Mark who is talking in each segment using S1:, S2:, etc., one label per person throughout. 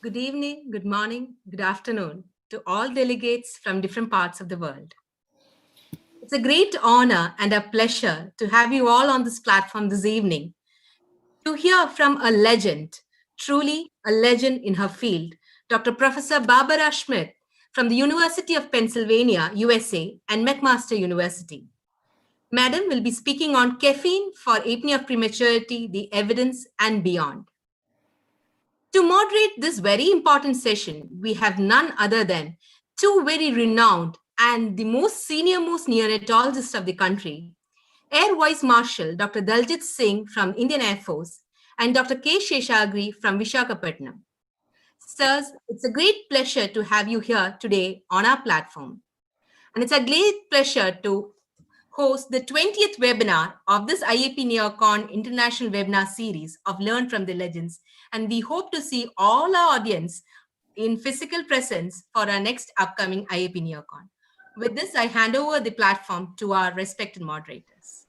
S1: Good evening, good morning, good afternoon to all delegates from different parts of the world. It's a great honor and a pleasure to have you all on this platform this evening to hear from a legend, truly a legend in her field, Dr. Professor Barbara Schmidt from the University of Pennsylvania, USA, and McMaster University. Madam will be speaking on caffeine for apnea of prematurity, the evidence, and beyond. To moderate this very important session, we have none other than two very renowned and the most senior most neonatologists of the country, Air Vice Marshal Dr. Daljit Singh from Indian Air Force and Dr. K. Sheshagri from Vishakhapatnam. Sirs, it's a great pleasure to have you here today on our platform. And it's a great pleasure to host the 20th webinar of this IAP NeoCon International Webinar Series of Learn from the Legends. And we hope to see all our audience in physical presence for our next upcoming IAP NeoCon. With this, I hand over the platform to our respected moderators.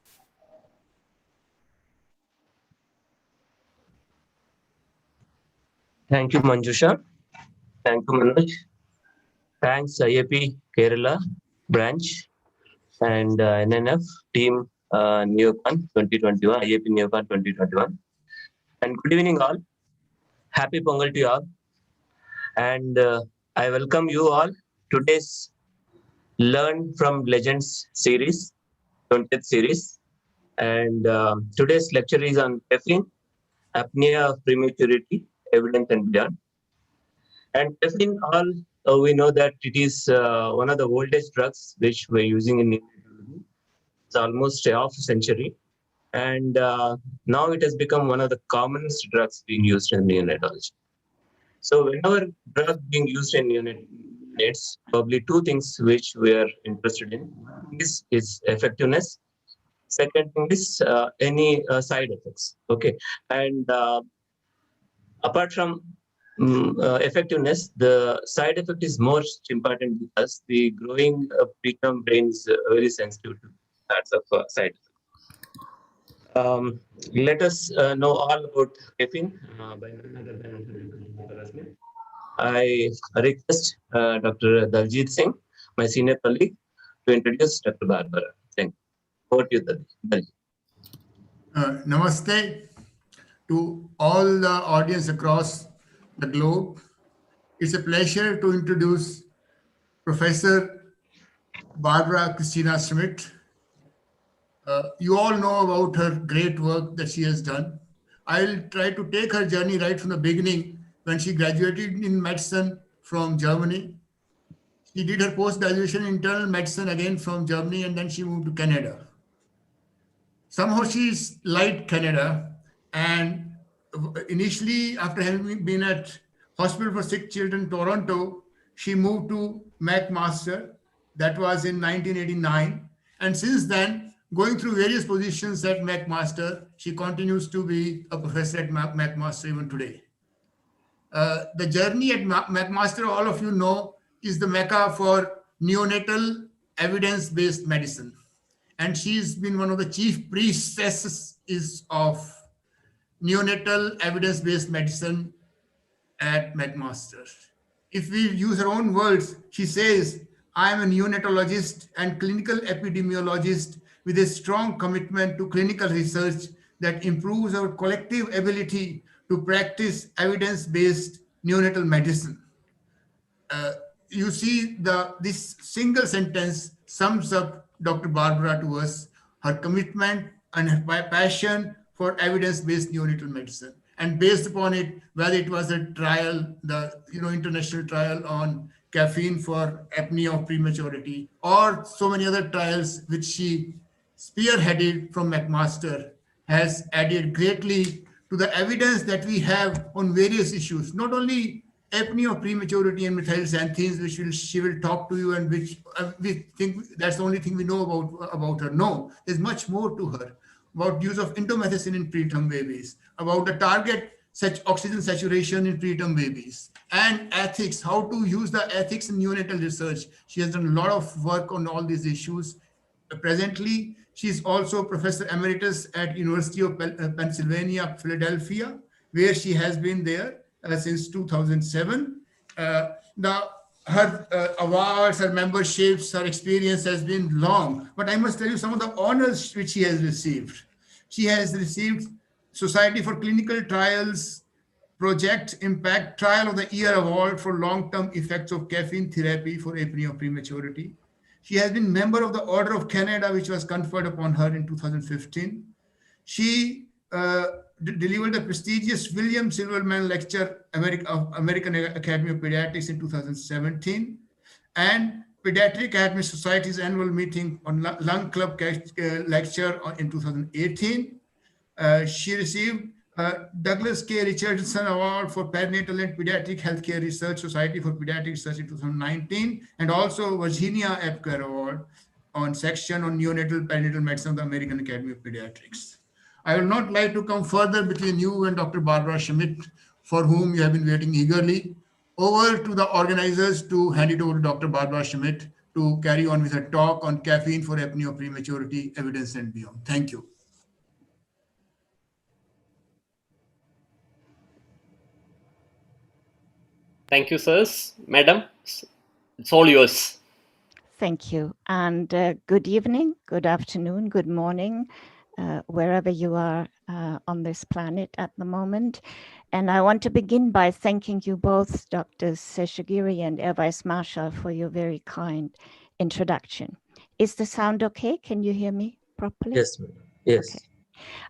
S2: Thank you, Manjusha. Thank you, Manoj. Thanks, IAP Kerala branch and NNF team NeoCon 2021, IAP NeoCon 2021. And good evening, all. Happy Pongal to you all. And I welcome you all today's Learn from Legends series, 20th series. And today's lecture is on caffeine, apnea of prematurity, evidence and beyond. And caffeine, all we know that it is one of the oldest drugs which we're using in neonatology. It's almost half a century. And now it has become one of the commonest drugs being used in neonatology. So whenever drug being used in neonates, probably two things which we are interested in. One is its effectiveness. Second thing is any side effects. Okay. And apart from effectiveness, the side effect is most important because the growing preterm brain is very sensitive to parts of side effects. Let us know all about caffeine by none other than Dr. Rasmi. I request Dr. Daljit Singh, my senior colleague, to introduce Dr. Barbara. Thank you. Over to you, Daljit.
S3: Namaste to all the audience across the globe. It's a pleasure to introduce Professor Barbara Christina Schmidt. You all know about her great work that she has done. I'll try to take her journey right from the beginning when she graduated in medicine from Germany. She did her post-graduation in internal medicine again from Germany, and then she moved to Canada. Somehow she's liked Canada, and initially, after having been at Hospital for Sick Children, Toronto, she moved to McMaster. That was in 1989. And since then, going through various positions at McMaster, she continues to be a professor at McMaster even today. The journey at McMaster, all of you know, is the mecca for neonatal evidence-based medicine. And she's been one of the chief priestesses of neonatal evidence-based medicine at McMaster. If we use her own words, she says, I am a neonatologist and clinical epidemiologist with a strong commitment to clinical research that improves our collective ability to practice evidence-based neonatal medicine. You see, this single sentence sums up Dr. Barbara to us, her commitment and her passion for evidence-based neonatal medicine. And based upon it, whether it was a trial, the international trial on caffeine for apnea of prematurity, or so many other trials which she spearheaded from McMaster, has added greatly to the evidence that we have on various issues, not only apnea of prematurity and methylxanthines, which she will talk to you, and which we think that's the only thing we know about her. No, there's much more to her, about use of indomethacin in preterm babies, about the target such oxygen saturation in preterm babies, and ethics, how to use the ethics in neonatal research. She has done a lot of work on all these issues. Presently, she's also Professor Emeritus at University of Pennsylvania, Philadelphia, where she has been there. since 2007. Now, her awards, her memberships, her experience has been long. But I must tell you some of the honors which she has received. She has received Society for Clinical Trials Project Impact Trial of the Year Award for long-term effects of caffeine therapy for apnea of prematurity. She has been member of the Order of Canada, which was conferred upon her in 2015. She delivered the prestigious William Silverman Lecture of American Academy of Pediatrics in 2017 and Pediatric Academy Society's annual meeting on Lung Club lecture in 2018. She received Douglas K. Richardson Award for Perinatal and Pediatric Healthcare Research Society for Pediatric Research in 2019, and also Virginia Epker Award on section on neonatal perinatal medicine of the American Academy of Pediatrics. I will not like to come further between you and Dr. Barbara Schmidt, for whom you have been waiting eagerly. Over to the organizers to hand it over to Dr. Barbara Schmidt to carry on with her talk on caffeine for apnea of prematurity, evidence and beyond. Thank you.
S4: Thank you, sirs. Madam, it's all yours.
S5: Thank you. And good evening, good afternoon, good morning, wherever you are on this planet at the moment. And I want to begin by thanking you both, Drs. Seshagiri and Vice Marshal, for your very kind introduction. Is the sound okay? Can you hear me properly?
S2: Yes, madam. Yes.
S5: Okay.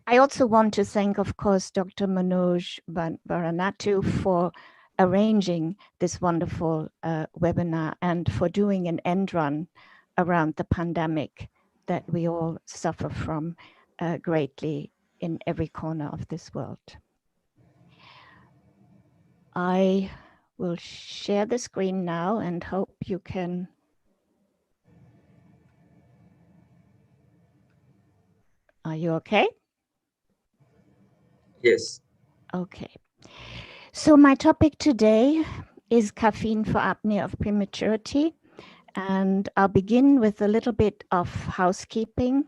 S5: I also want to thank, of course, Dr. Manoj Baranatu for arranging this wonderful webinar and for doing an end run around the pandemic that we all suffer from greatly in every corner of this world. I will share the screen now and hope you can. Are you okay?
S2: Yes.
S5: Okay. So my topic today is caffeine for apnea of prematurity. And I'll begin with a little bit of housekeeping.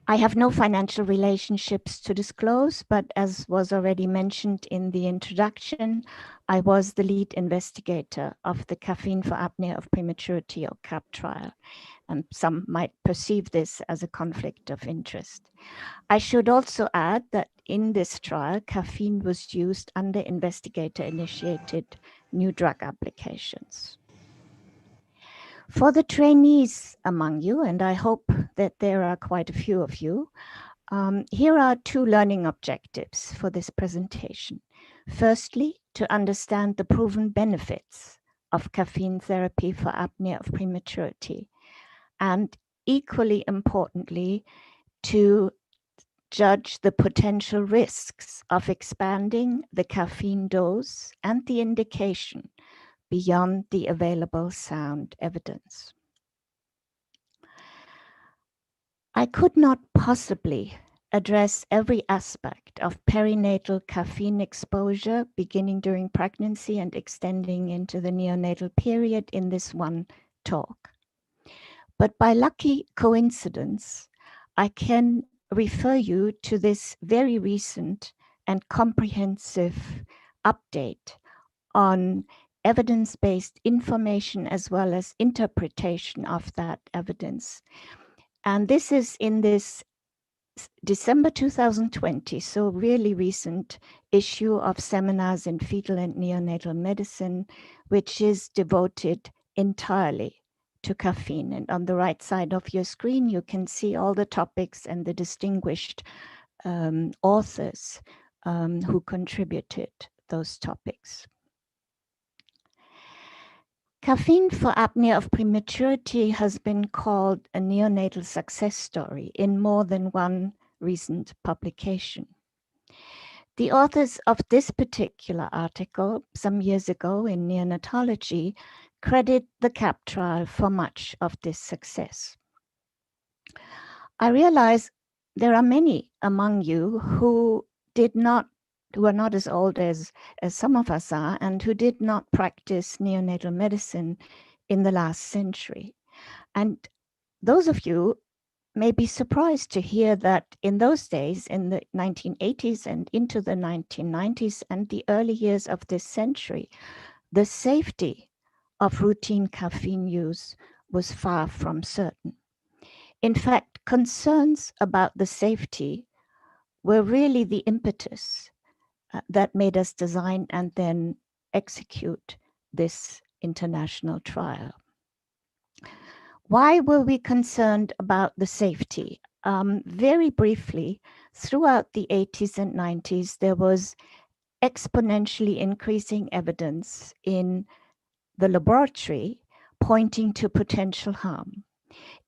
S5: I have no financial relationships to disclose, but as was already mentioned in the introduction, I was the lead investigator of the Caffeine for Apnea of Prematurity, or CAP trial, and some might perceive this as a conflict of interest. I should also add that in this trial, caffeine was used under investigator-initiated new drug applications. For the trainees among you, and I hope that there are quite a few of you, here are two learning objectives for this presentation. Firstly, to understand the proven benefits of caffeine therapy for apnea of prematurity, and equally importantly, to judge the potential risks of expanding the caffeine dose and the indication beyond the available sound evidence. I could not possibly address every aspect of perinatal caffeine exposure beginning during pregnancy and extending into the neonatal period in this one talk. But by lucky coincidence, I can refer you to this very recent and comprehensive update on evidence-based information as well as interpretation of that evidence. And this is in this December 2020, so really recent issue of Seminars in Fetal and Neonatal Medicine, which is devoted entirely to caffeine. And on the right side of your screen, you can see all the topics and the distinguished authors who contributed those topics. Caffeine for apnea of prematurity has been called a neonatal success story in more than one recent publication. The authors of this particular article some years ago in Neonatology credit the CAP trial for much of this success. I realize there are many among you who are not as old as some of us are, and who did not practice neonatal medicine in the last century. And those of you may be surprised to hear that in those days, in the 1980s and into the 1990s and the early years of this century, the safety of routine caffeine use was far from certain. In fact, concerns about the safety were really the impetus that made us design and then execute this international trial. Why were we concerned about the safety? Very briefly, throughout the 80s and 90s, there was exponentially increasing evidence in the laboratory pointing to potential harm.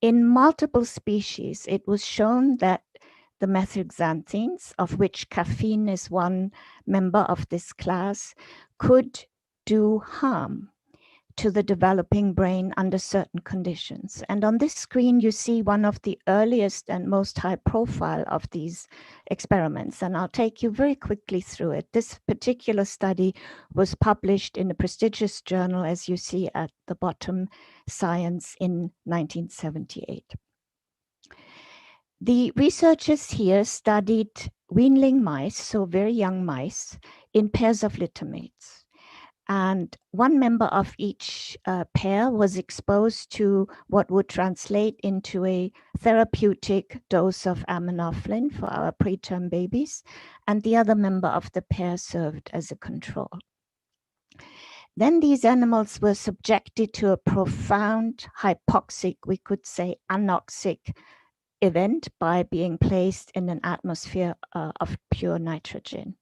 S5: In multiple species, it was shown that the methylxanthines, of which caffeine is one member of this class, could do harm to the developing brain under certain conditions. And on this screen, you see one of the earliest and most high profile of these experiments. And I'll take you very quickly through it. This particular study was published in a prestigious journal, as you see at the bottom, Science, in 1978. The researchers here studied weanling mice, so very young mice, in pairs of littermates. And one member of each pair was exposed to what would translate into a therapeutic dose of aminophylline for our preterm babies, and the other member of the pair served as a control. Then these animals were subjected to a profound hypoxic, we could say anoxic event by being placed in an atmosphere of pure nitrogen.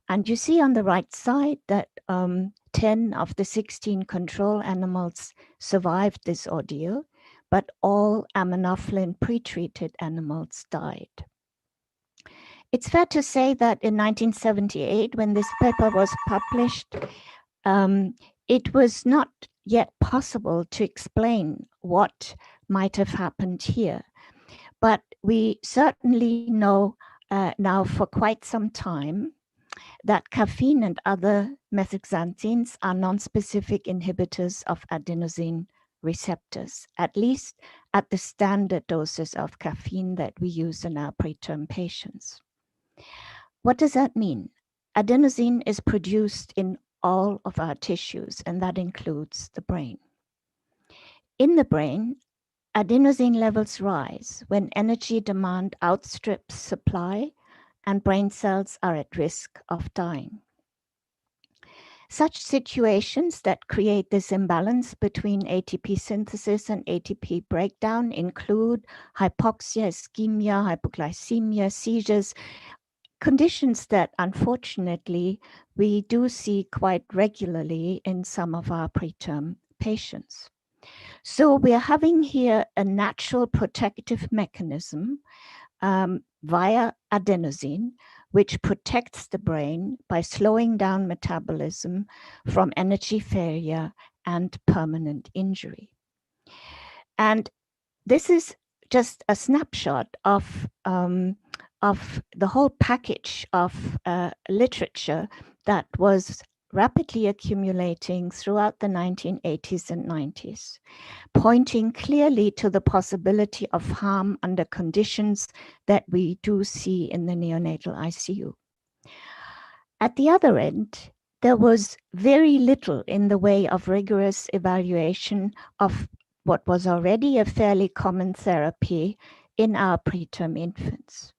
S5: And you see on the right side that 10 of the 16 control animals survived this ordeal, but all aminophylline pretreated animals died. It's fair to say that in 1978, when this paper was published, it was not yet possible to explain what might have happened here. But we certainly know now for quite some time that caffeine and other methylxanthines are non-specific inhibitors of adenosine receptors, at least at the standard doses of caffeine that we use in our preterm patients. What does that mean? Adenosine is produced in all of our tissues, and that includes the brain. In the brain, adenosine levels rise when energy demand outstrips supply and brain cells are at risk of dying. Such situations that create this imbalance between ATP synthesis and ATP breakdown include hypoxia, ischemia, hypoglycemia, seizures, conditions that unfortunately we do see quite regularly in some of our preterm patients. So we are having here a natural protective mechanism via adenosine, which protects the brain by slowing down metabolism from energy failure and permanent injury. And this is just a snapshot of the whole package of literature that was rapidly accumulating throughout the 1980s and 90s, pointing clearly to the possibility of harm under conditions that we do see in the neonatal ICU. At the other end, there was very little in the way of rigorous evaluation of what was already a fairly common therapy in our preterm infants.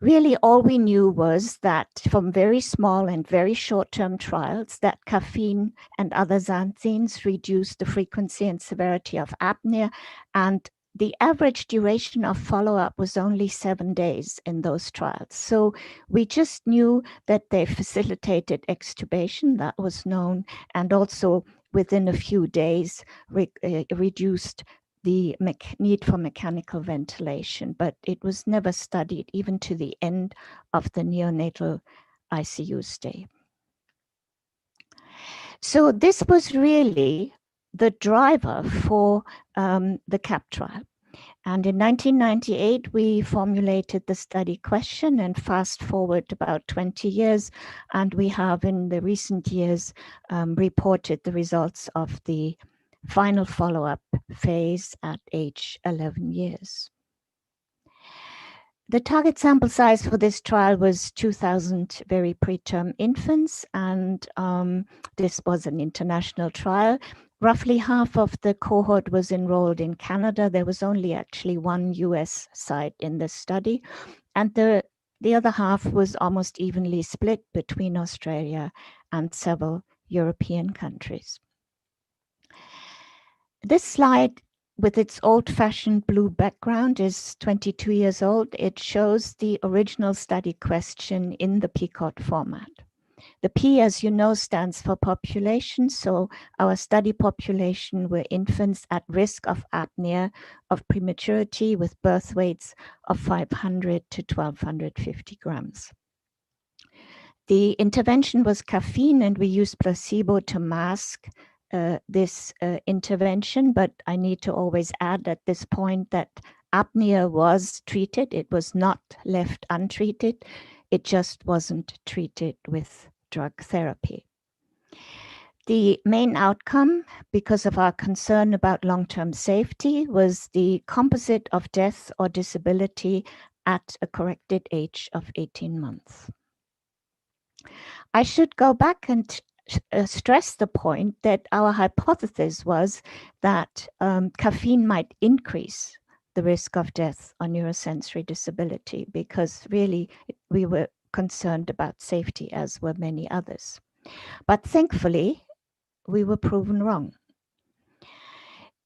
S5: Really, all we knew was that from very small and very short-term trials that caffeine and other xanthines reduced the frequency and severity of apnea, and the average duration of follow-up was only 7 days in those trials. So we just knew that they facilitated extubation, that was known, and also within a few days reduced the need for mechanical ventilation, but it was never studied even to the end of the neonatal ICU stay. So this was really the driver for the CAP trial. And in 1998, we formulated the study question, and fast forward about 20 years, and we have in the recent years reported the results of the final follow-up phase at age 11 years. The target sample size for this trial was 2,000 very preterm infants, and this was an international trial. Roughly half of the cohort was enrolled in Canada. There was only actually one US site in the study, and the other half was almost evenly split between Australia and several European countries. This slide, with its old-fashioned blue background, is 22 years old. It shows the original study question in the PCOT format. The P, as you know, stands for population. So our study population were infants at risk of apnea of prematurity with birth weights of 500 to 1,250 grams. The intervention was caffeine, and we used placebo to mask this intervention, but I need to always add at this point that apnea was treated. It was not left untreated. It just wasn't treated with drug therapy. The main outcome, because of our concern about long-term safety, was the composite of death or disability at a corrected age of 18 months. I should go back and stress the point that our hypothesis was that caffeine might increase the risk of death or neurosensory disability, because really we were concerned about safety, as were many others. But thankfully, we were proven wrong.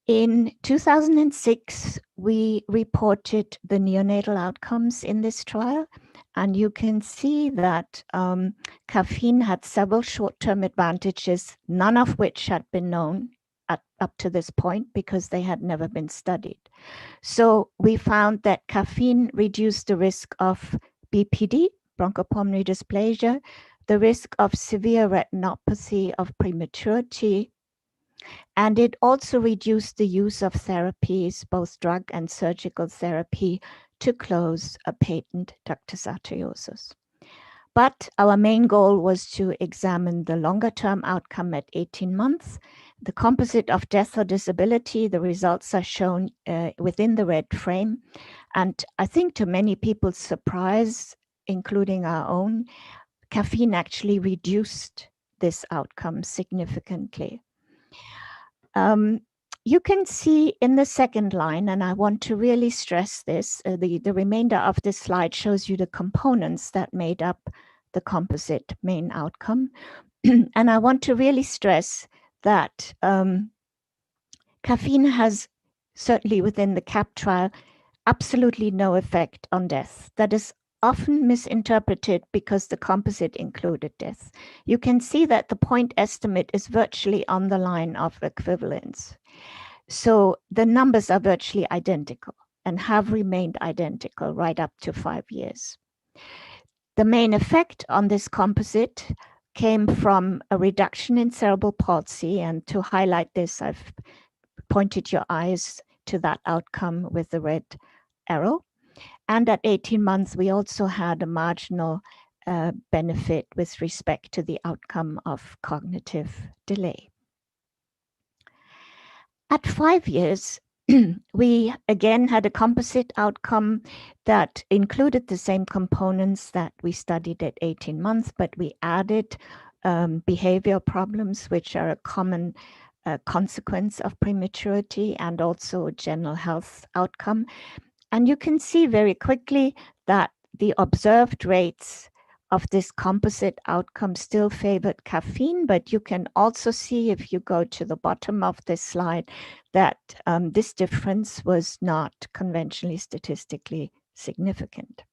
S5: In 2006, we reported the neonatal outcomes in this trial, and you can see that caffeine had several short-term advantages, none of which had been known up to this point because they had never been studied. So we found that caffeine reduced the risk of BPD, bronchopulmonary dysplasia, the risk of severe retinopathy of prematurity, and it also reduced the use of therapies, both drug and surgical therapy, to close a patent ductus arteriosus. But our main goal was to examine the longer-term outcome at 18 months. The composite of death or disability, the results are shown within the red frame. And I think to many people's surprise, including our own, caffeine actually reduced this outcome significantly. You can see in the second line, and I want to really stress this, the remainder of this slide shows you the components that made up the composite main outcome. And I want to really stress that caffeine has, certainly within the CAP trial, absolutely no effect on death. That is often misinterpreted because the composite included death. You can see that the point estimate is virtually on the line of equivalence. So the numbers are virtually identical and have remained identical right up to 5 years. The main effect on this composite came from a reduction in cerebral palsy, and to highlight this, I've pointed your eyes to that outcome with the red arrow. And at 18 months, we also had a marginal benefit with respect to the outcome of cognitive delay. At 5 years, we again had a composite outcome that included the same components that we studied at 18 months, but we added behavioral problems, which are a common consequence of prematurity, and also general health outcome. And you can see very quickly that the observed rates of this composite outcome still favored caffeine, but you can also see, if you go to the bottom of this slide, that this difference was not conventionally statistically significant.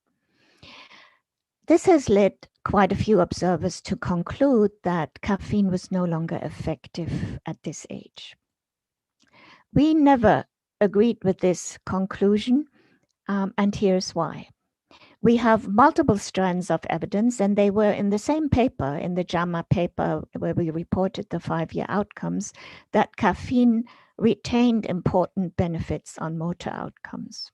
S5: This has led quite a few observers to conclude that caffeine was no longer effective at this age. We never agreed with this conclusion, and here's why. We have multiple strands of evidence, and they were in the same paper, in the JAMA paper where we reported the 5-year outcomes, that caffeine retained important benefits on motor outcomes.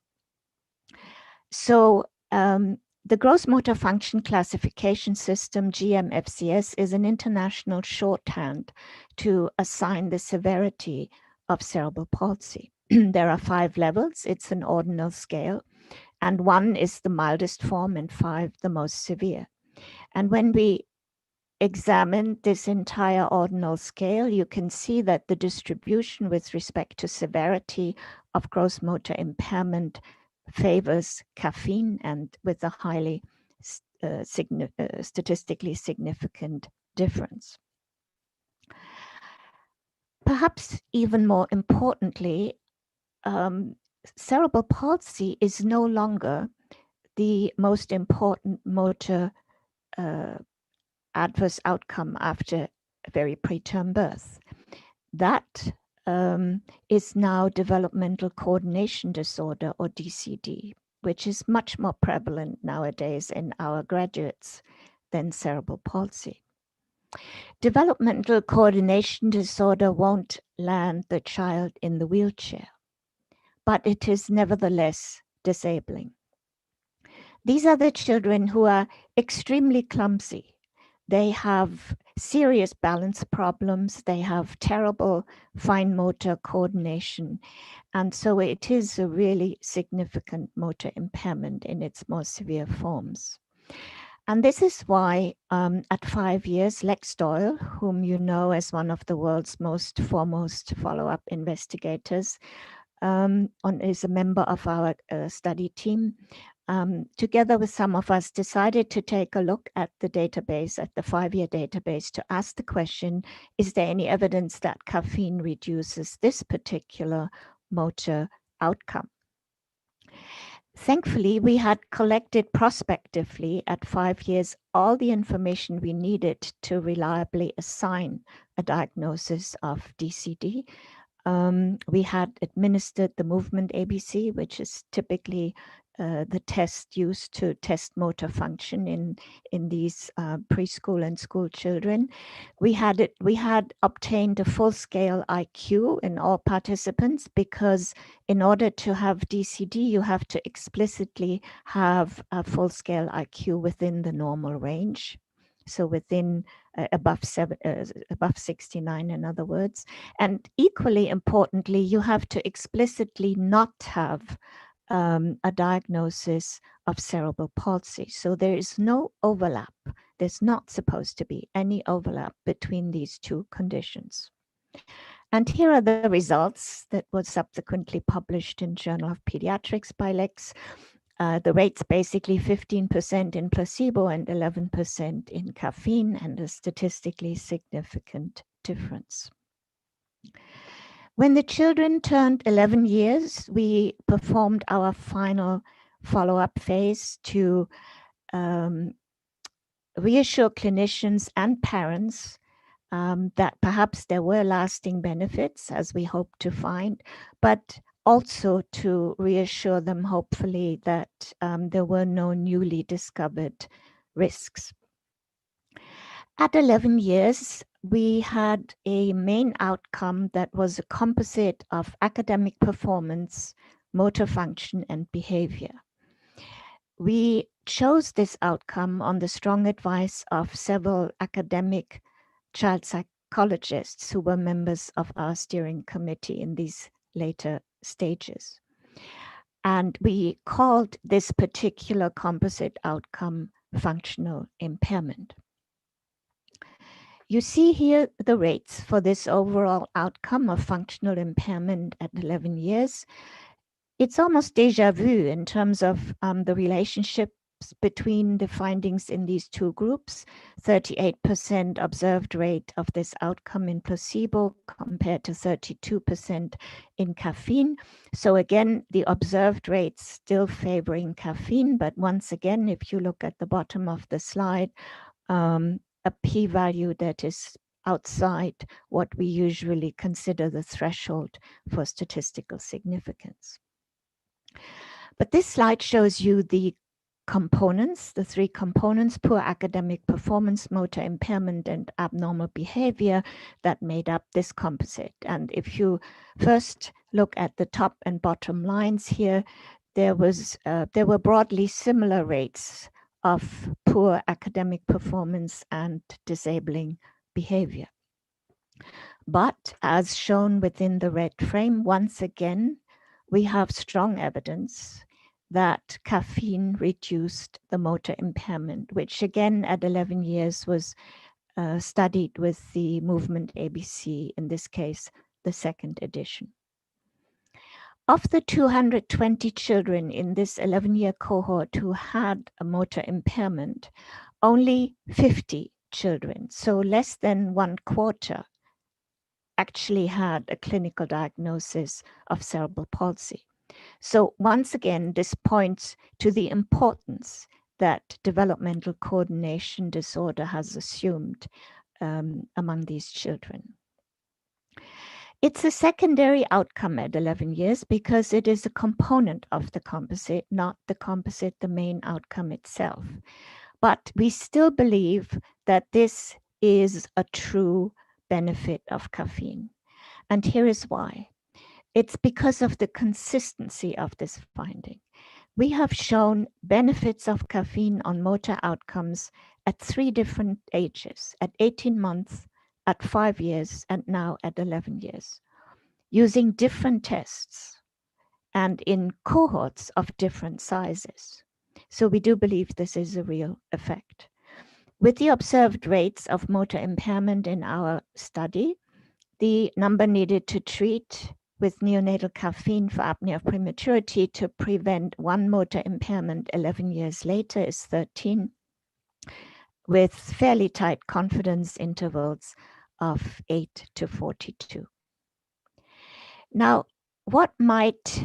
S5: So the Gross Motor Function Classification System, GMFCS, is an international shorthand to assign the severity of cerebral palsy. There are 5 levels. It's an ordinal scale. and 1 is the mildest form and 5 the most severe. And when we examine this entire ordinal scale, you can see that the distribution with respect to severity of gross motor impairment favors caffeine and with a highly statistically significant difference. Perhaps even more importantly, cerebral palsy is no longer the most important motor adverse outcome after a very preterm birth. That is now developmental coordination disorder, or DCD, which is much more prevalent nowadays in our graduates than cerebral palsy. Developmental coordination disorder won't land the child in the wheelchair, but it is nevertheless disabling. These are the children who are extremely clumsy. They have serious balance problems. They have terrible fine motor coordination. And so it is a really significant motor impairment in its more severe forms. And this is why at 5 years, Lex Doyle, whom you know as one of the world's most foremost follow-up investigators, is a member of our study team, together with some of us, decided to take a look at the database, at the 5-year database, to ask the question, is there any evidence that caffeine reduces this particular motor outcome? Thankfully, we had collected prospectively at 5 years all the information we needed to reliably assign a diagnosis of DCD. We had administered the movement ABC, which is typically the test used to test motor function in these preschool and school children. We had obtained a full-scale IQ in all participants, because in order to have DCD, you have to explicitly have a full-scale IQ within the normal range. So within above 69, in other words. And equally importantly, you have to explicitly not have a diagnosis of cerebral palsy. So there is no overlap. There's not supposed to be any overlap between these two conditions. And here are the results that were subsequently published in Journal of Pediatrics by Lex. The rates basically 15% in placebo and 11% in caffeine, and a statistically significant difference. When the children turned 11 years, we performed our final follow-up phase to reassure clinicians and parents that perhaps there were lasting benefits, as we hope to find, but also to reassure them, hopefully, that there were no newly discovered risks. At 11 years, we had a main outcome that was a composite of academic performance, motor function, and behavior. We chose this outcome on the strong advice of several academic child psychologists who were members of our steering committee in these later stages. And we called this particular composite outcome functional impairment. You see here the rates for this overall outcome of functional impairment at 11 years. It's almost déjà vu in terms of the relationships between the findings in these two groups. 38% observed rate of this outcome in placebo compared to 32% in caffeine. So again, the observed rates still favoring caffeine, but once again, if you look at the bottom of the slide, a p-value that is outside what we usually consider the threshold for statistical significance. But this slide shows you the components, the 3 components: poor academic performance, motor impairment, and abnormal behavior, that made up this composite. And if you first look at the top and bottom lines here, there were broadly similar rates of poor academic performance and disabling behavior. But as shown within the red frame, once again, we have strong evidence that caffeine reduced the motor impairment, which again at 11 years was studied with the movement ABC, in this case, the second edition. Of the 220 children in this 11-year cohort who had a motor impairment, only 50 children, so less than 1/4, actually had a clinical diagnosis of cerebral palsy. So once again, this points to the importance that developmental coordination disorder has assumed among these children. It's a secondary outcome at 11 years because it is a component of the composite, not the composite, the main outcome itself. But we still believe that this is a true benefit of caffeine. And here is why. It's because of the consistency of this finding. We have shown benefits of caffeine on motor outcomes at 3 different ages, at 18 months, at 5 years, and now at 11 years, using different tests and in cohorts of different sizes. So we do believe this is a real effect. With the observed rates of motor impairment in our study, the number needed to treat with neonatal caffeine for apnea of prematurity to prevent one motor impairment 11 years later is 13, with fairly tight confidence intervals of 8 to 42. Now, what might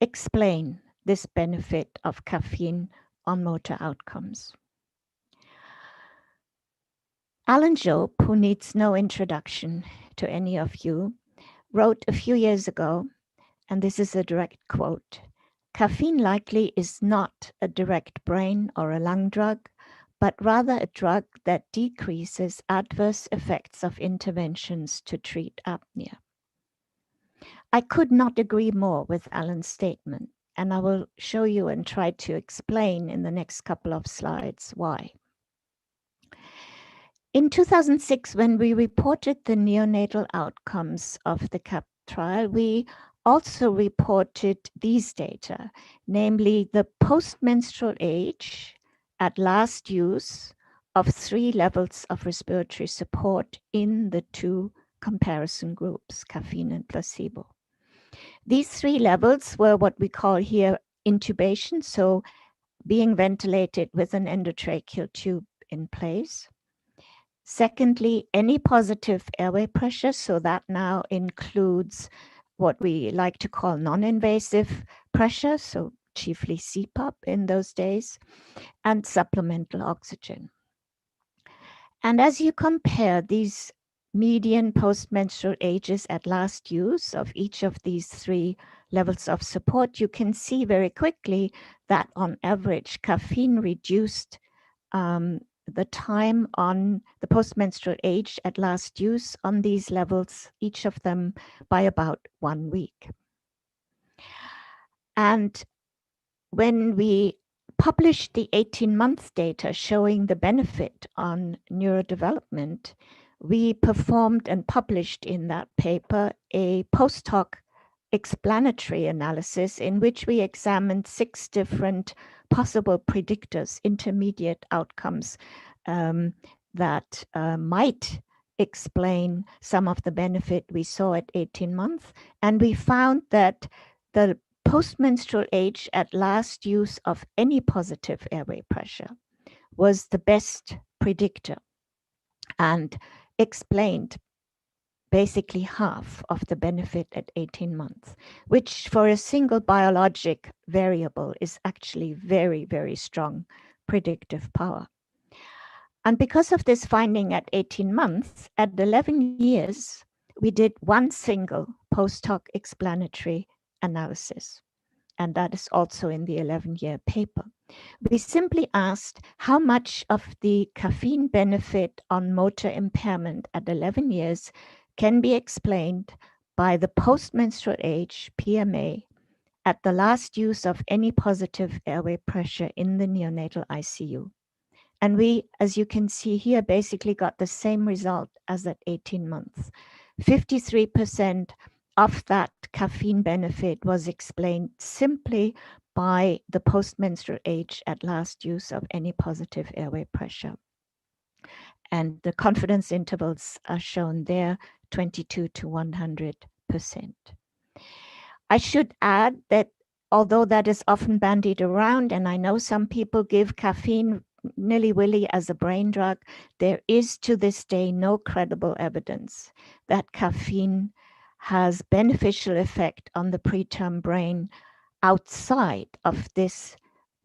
S5: explain this benefit of caffeine on motor outcomes? Alan Jobe, who needs no introduction to any of you, wrote a few years ago, and this is a direct quote, "Caffeine likely is not a direct brain or a lung drug, but rather a drug that decreases adverse effects of interventions to treat apnea." I could not agree more with Alan's statement, and I will show you and try to explain in the next couple of slides why. In 2006, when we reported the neonatal outcomes of the CAP trial, we also reported these data, namely the postmenstrual age at last use of 3 levels of respiratory support in the 2 comparison groups, caffeine and placebo. These 3 levels were what we call here intubation, so being ventilated with an endotracheal tube in place. Secondly, any positive airway pressure, so that now includes what we like to call non-invasive pressure, so chiefly CPAP in those days, and supplemental oxygen. And as you compare these median postmenstrual ages at last use of each of these 3 levels of support, you can see very quickly that on average, caffeine reduced the time on the postmenstrual age at last use on these levels, each of them by about 1 week. And when we published the 18-month data showing the benefit on neurodevelopment, we performed and published in that paper a post-hoc explanatory analysis in which we examined 6 different possible predictors, intermediate outcomes that might explain some of the benefit we saw at 18 months. And we found that the postmenstrual age at last use of any positive airway pressure was the best predictor and explained basically half of the benefit at 18 months, which for a single biologic variable is actually very, very strong predictive power. And because of this finding at 18 months, at 11 years, we did one single post-hoc explanatory analysis. And that is also in the 11-year paper. We simply asked how much of the caffeine benefit on motor impairment at 11 years can be explained by the postmenstrual age, PMA, at the last use of any positive airway pressure in the neonatal ICU. And we, as you can see here, basically got the same result as at 18 months. 53% of that caffeine benefit was explained simply by the postmenstrual age at last use of any positive airway pressure. And the confidence intervals are shown there, 22 to 100%. I should add that although that is often bandied around, and I know some people give caffeine nilly-willy as a brain drug, there is to this day no credible evidence that caffeine has beneficial effect on the preterm brain outside of this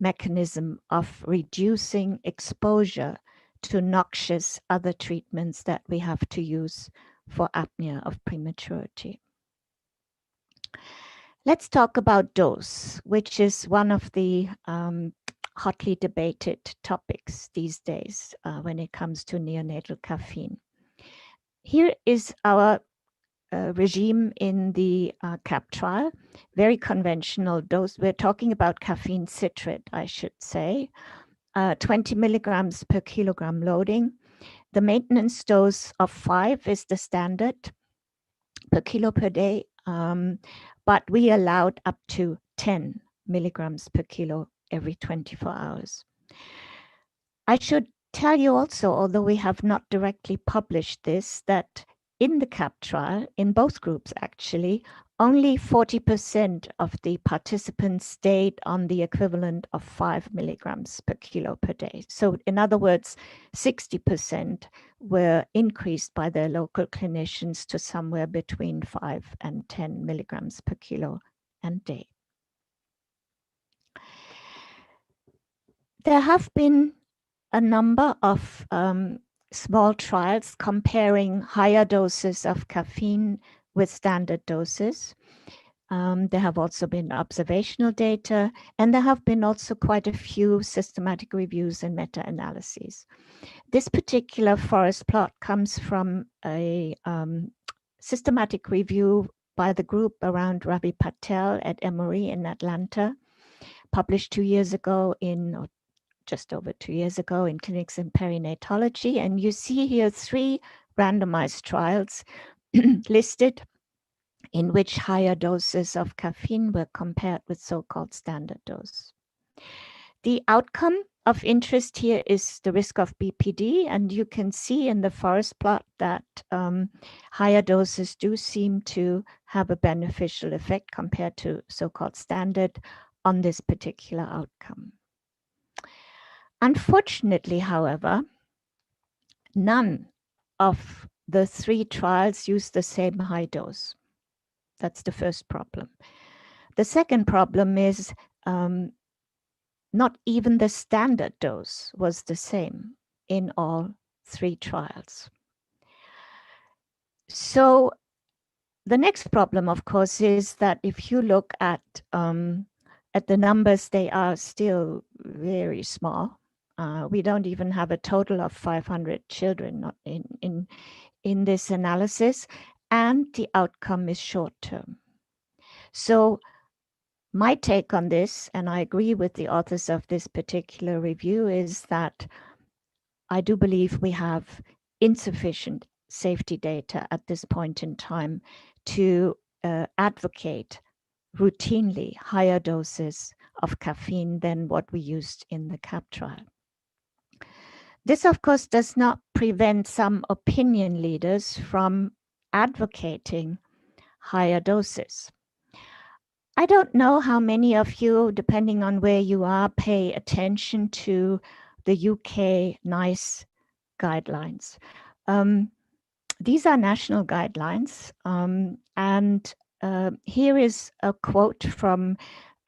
S5: mechanism of reducing exposure to noxious other treatments that we have to use for apnea of prematurity. Let's talk about dose, which is one of the hotly debated topics these days when it comes to neonatal caffeine. Here is our regime in the CAP trial, very conventional dose. We're talking about caffeine citrate, I should say, 20 milligrams per kilogram loading. The maintenance dose of 5 is the standard per kilo per day, but we allowed up to 10 milligrams per kilo every 24 hours. I should tell you also, although we have not directly published this, that in the CAP trial, in both groups actually, only 40% of the participants stayed on the equivalent of 5 milligrams per kilo per day. So in other words, 60% were increased by their local clinicians to somewhere between 5 and 10 milligrams per kilo and day. There have been a number of small trials comparing higher doses of caffeine with standard doses. There have also been observational data, and there have been also quite a few systematic reviews and meta-analyses. This particular forest plot comes from a systematic review by the group around Ravi Patel at Emory in Atlanta, published 2 years ago in, just over 2 years ago in Clinics in Perinatology. And you see here 3 randomized trials listed in which higher doses of caffeine were compared with so-called standard dose. The outcome of interest here is the risk of BPD, and you can see in the forest plot that higher doses do seem to have a beneficial effect compared to so-called standard on this particular outcome. Unfortunately, however, none of the 3 trials used the same high dose. That's the first problem. The second problem is not even the standard dose was the same in all 3 trials. So the next problem, of course, is that if you look at the numbers, they are still very small. We don't even have a total of 500 children not in this analysis, and the outcome is short term. So my take on this, and I agree with the authors of this particular review, is that I do believe we have insufficient safety data at this point in time to advocate routinely higher doses of caffeine than what we used in the CAP trial. This, of course, does not prevent some opinion leaders from advocating higher doses. I don't know how many of you, depending on where you are, pay attention to the UK NICE guidelines. These are national guidelines, and here is a quote from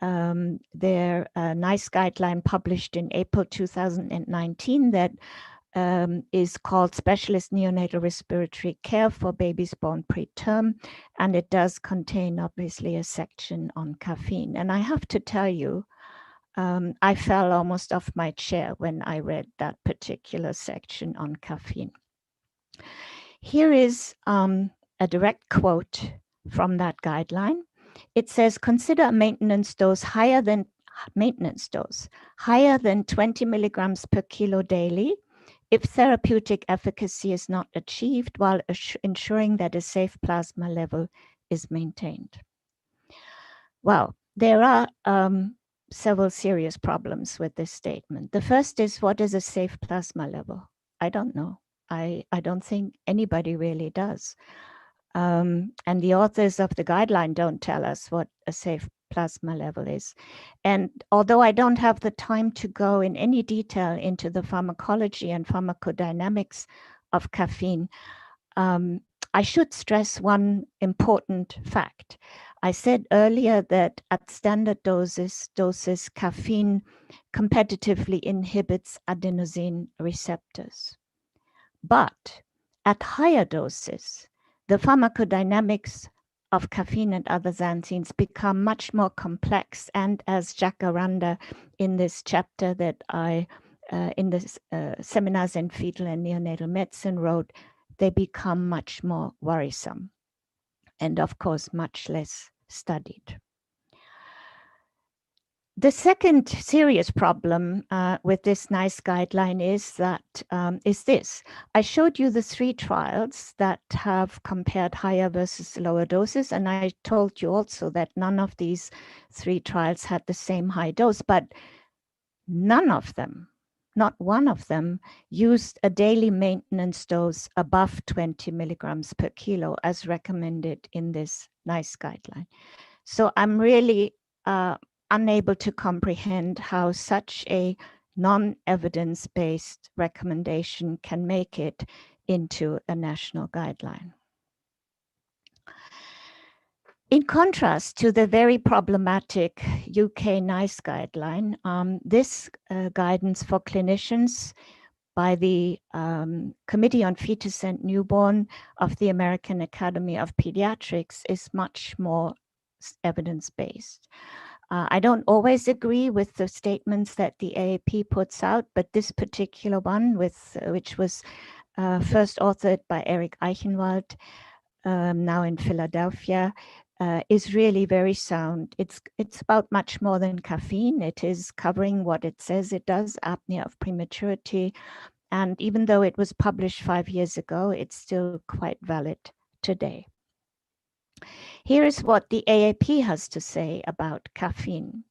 S5: their NICE guideline published in April 2019 that is called Specialist Neonatal Respiratory Care for Babies Born Preterm, and it does contain obviously a section on caffeine. And I have to tell you, I fell almost off my chair when I read that particular section on caffeine. Here is a direct quote from that guideline. It says, consider a maintenance dose higher than 20 milligrams per kilo daily if therapeutic efficacy is not achieved while ensuring that a safe plasma level is maintained. Well, there are several serious problems with this statement. The first is, what is a safe plasma level? I don't know. I don't think anybody really does. And the authors of the guideline don't tell us what a safe plasma level is. And although I don't have the time to go in any detail into the pharmacology and pharmacodynamics of caffeine, I should stress one important fact. I said earlier that at standard doses, caffeine competitively inhibits adenosine receptors. But at higher doses, the pharmacodynamics of caffeine and other xanthines become much more complex. And as Jack Aranda in this chapter that I, in the seminars in fetal and neonatal medicine wrote, they become much more worrisome and of course much less studied. The second serious problem with this NICE guideline is that this. I showed you the 3 trials that have compared higher versus lower doses, and I told you also that none of these 3 trials had the same high dose, but none of them, not one of them, used a daily maintenance dose above 20 milligrams per kilo as recommended in this NICE guideline. So I'm really unable to comprehend how such a non-evidence-based recommendation can make it into a national guideline. In contrast to the very problematic UK NICE guideline, this guidance for clinicians by the Committee on Fetus and Newborn of the American Academy of Pediatrics is much more evidence-based. I don't always agree with the statements that the AAP puts out, but this particular one, which was first authored by Eric Eichenwald, now in Philadelphia, is really very sound. It's about much more than caffeine. It is covering what it says it does, apnea of prematurity. And even though it was published 5 years ago, it's still quite valid today. Here is what the AAP has to say about caffeine.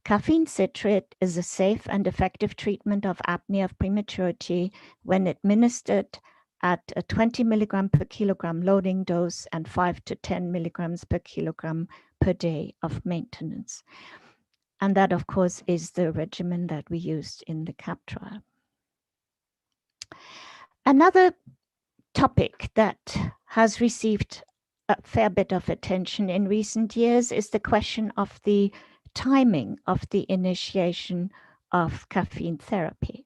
S5: Caffeine citrate is a safe and effective treatment of apnea of prematurity when administered at a 20 milligram per kilogram loading dose and 5 to 10 milligrams per kilogram per day of maintenance. And that, of course, is the regimen that we used in the CAP trial. Another topic that has received a fair bit of attention in recent years is the question of the timing of the initiation of caffeine therapy.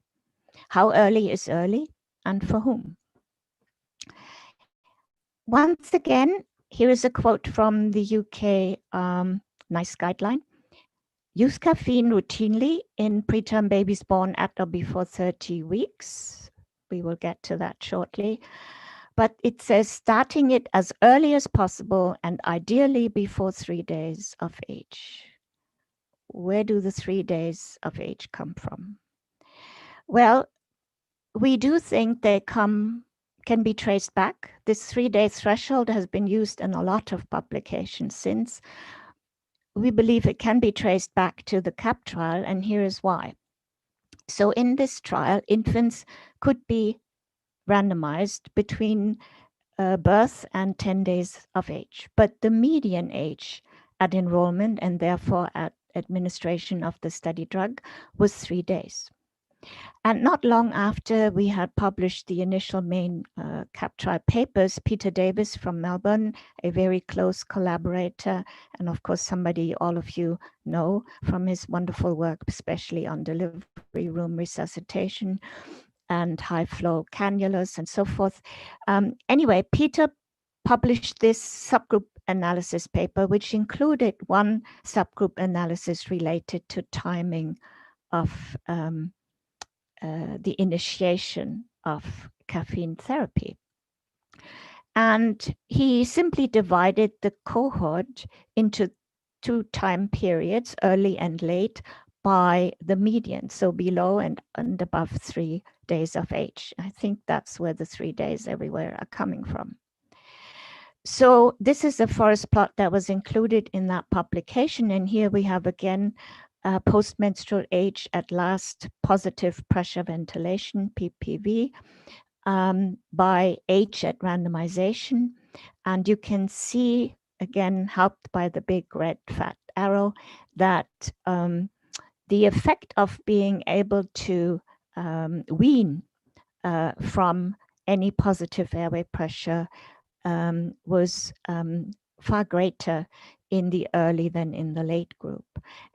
S5: How early is early and for whom? Once again, here is a quote from the UK NICE guideline. Use caffeine routinely in preterm babies born at or before 30 weeks. We will get to that shortly. But it says starting it as early as possible and ideally before 3 days of age. Where do the 3 days of age come from? Well, we do think they can be traced back. This 3-day threshold has been used in a lot of publications since. We believe it can be traced back to the CAP trial, and here is why. So in this trial, infants could be randomized between birth and 10 days of age, but the median age at enrollment and therefore at administration of the study drug was 3 days. And not long after we had published the initial main CAP trial papers, Peter Davis from Melbourne, a very close collaborator, and of course somebody all of you know from his wonderful work, especially on delivery room resuscitation and high flow cannulas and so forth. Anyway, Peter published this subgroup analysis paper, which included one subgroup analysis related to timing of the initiation of caffeine therapy. And he simply divided the cohort into 2 time periods, early and late, by the median, so below and above 3 days of age. I think that's where the 3 days everywhere are coming from. So this is the forest plot that was included in that publication. And here we have again postmenstrual age at last positive pressure ventilation, PPV, by age at randomization. And you can see, again, helped by the big red fat arrow, that the effect of being able to wean from any positive airway pressure was far greater in the early than in the late group.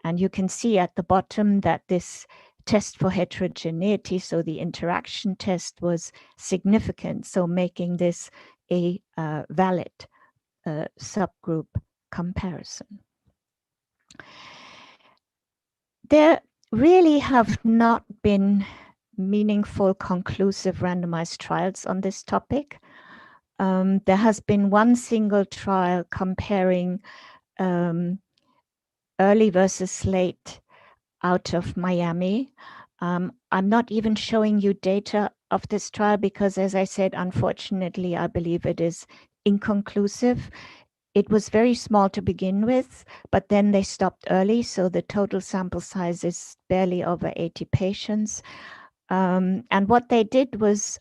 S5: And you can see at the bottom that this test for heterogeneity, so the interaction test, was significant, so making this a valid subgroup comparison. There really have not been meaningful, conclusive randomized trials on this topic. There has been one single trial comparing early versus late out of Miami. I'm not even showing you data of this trial because, as I said, unfortunately, I believe it is inconclusive. It was very small to begin with, but then they stopped early, so the total sample size is barely over 80 patients. And what they did was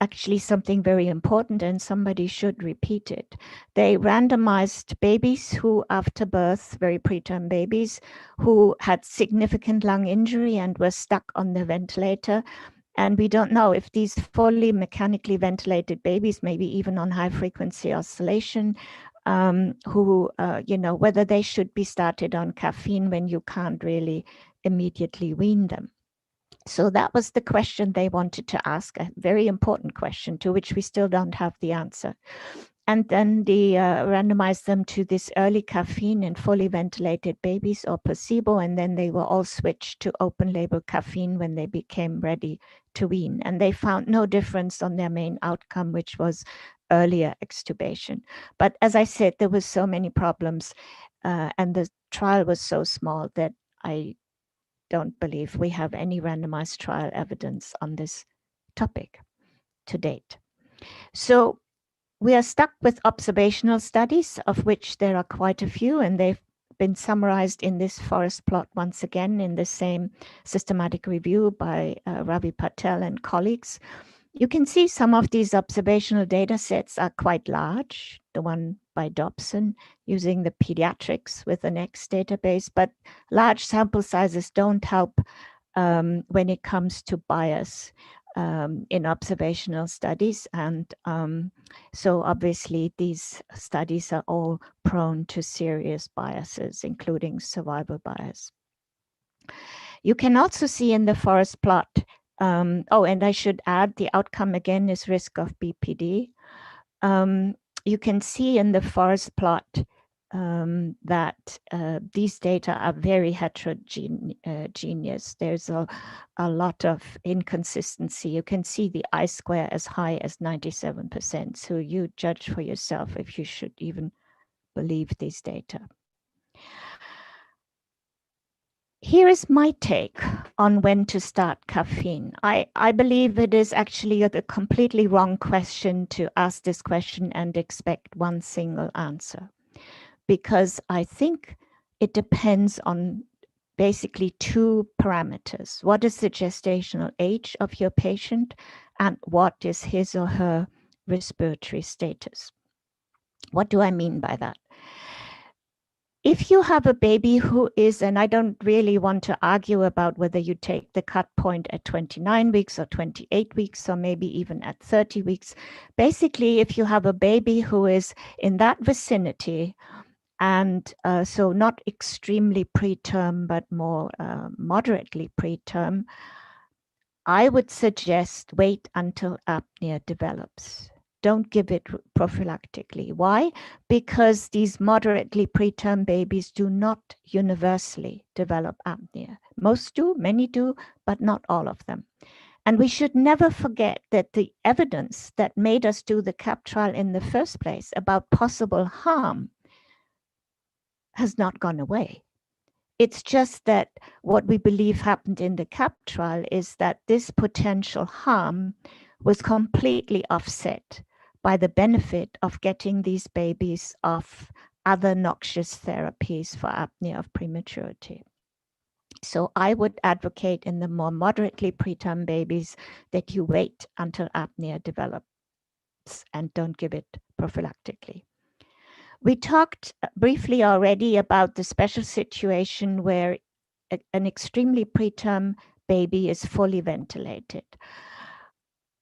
S5: actually something very important, and somebody should repeat it. They randomized babies who, after birth, very preterm babies, who had significant lung injury and were stuck on the ventilator. And we don't know if these fully mechanically ventilated babies, maybe even on high frequency oscillation, whether they should be started on caffeine when you can't really immediately wean them. So that was the question they wanted to ask, a very important question to which we still don't have the answer. And then they randomized them to this early caffeine in fully ventilated babies or placebo, and then they were all switched to open label caffeine when they became ready to wean. And they found no difference on their main outcome, which was earlier extubation. But as I said, there was so many problems, and the trial was so small that I don't believe we have any randomized trial evidence on this topic to date. So we are stuck with observational studies, of which there are quite a few, and they've been summarized in this forest plot once again in the same systematic review by Ravi Patel and colleagues. You can see some of these observational data sets are quite large, the one by Dobson using the pediatrics with the NEXT database, but large sample sizes don't help when it comes to bias in observational studies. And so obviously these studies are all prone to serious biases, including survival bias. You can also see in the forest plot, and I should add the outcome again is risk of BPD. You can see in the forest plot that these data are very heterogeneous. There's a lot of inconsistency. You can see the I-square as high as 97%. So you judge for yourself if you should even believe these data. Here is my take on when to start caffeine. I believe it is actually a completely wrong question to ask this question and expect one single answer, because I think it depends on basically two parameters. What is the gestational age of your patient, and what is his or her respiratory status? What do I mean by that? If you have a baby who is, and I don't really want to argue about whether you take the cut point at 29 weeks or 28 weeks, or maybe even at 30 weeks. Basically, if you have a baby who is in that vicinity, and so not extremely preterm, but more moderately preterm, I would suggest wait until apnea develops. Don't give it prophylactically. Why? Because these moderately preterm babies do not universally develop apnea. Most do, many do, but not all of them. And we should never forget that the evidence that made us do the CAP trial in the first place about possible harm has not gone away. It's just that what we believe happened in the CAP trial is that this potential harm was completely offset by the benefit of getting these babies off other noxious therapies for apnea of prematurity. So I would advocate in the more moderately preterm babies that you wait until apnea develops and don't give it prophylactically. We talked briefly already about the special situation where an extremely preterm baby is fully ventilated.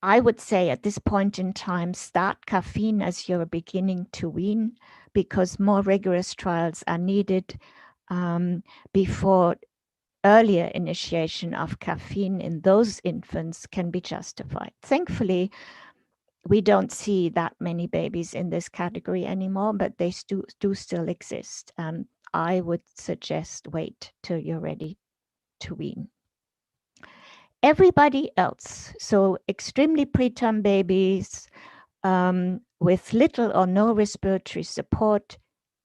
S5: I would say at this point in time, start caffeine as you're beginning to wean, because more rigorous trials are needed before earlier initiation of caffeine in those infants can be justified. Thankfully, we don't see that many babies in this category anymore, but they do still exist. And I would suggest wait till you're ready to wean. Everybody else, so extremely preterm babies with little or no respiratory support,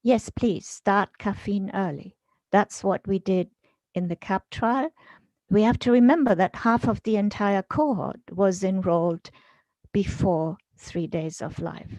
S5: yes, please start caffeine early. That's what we did in the CAP trial. We have to remember that half of the entire cohort was enrolled before 3 days of life.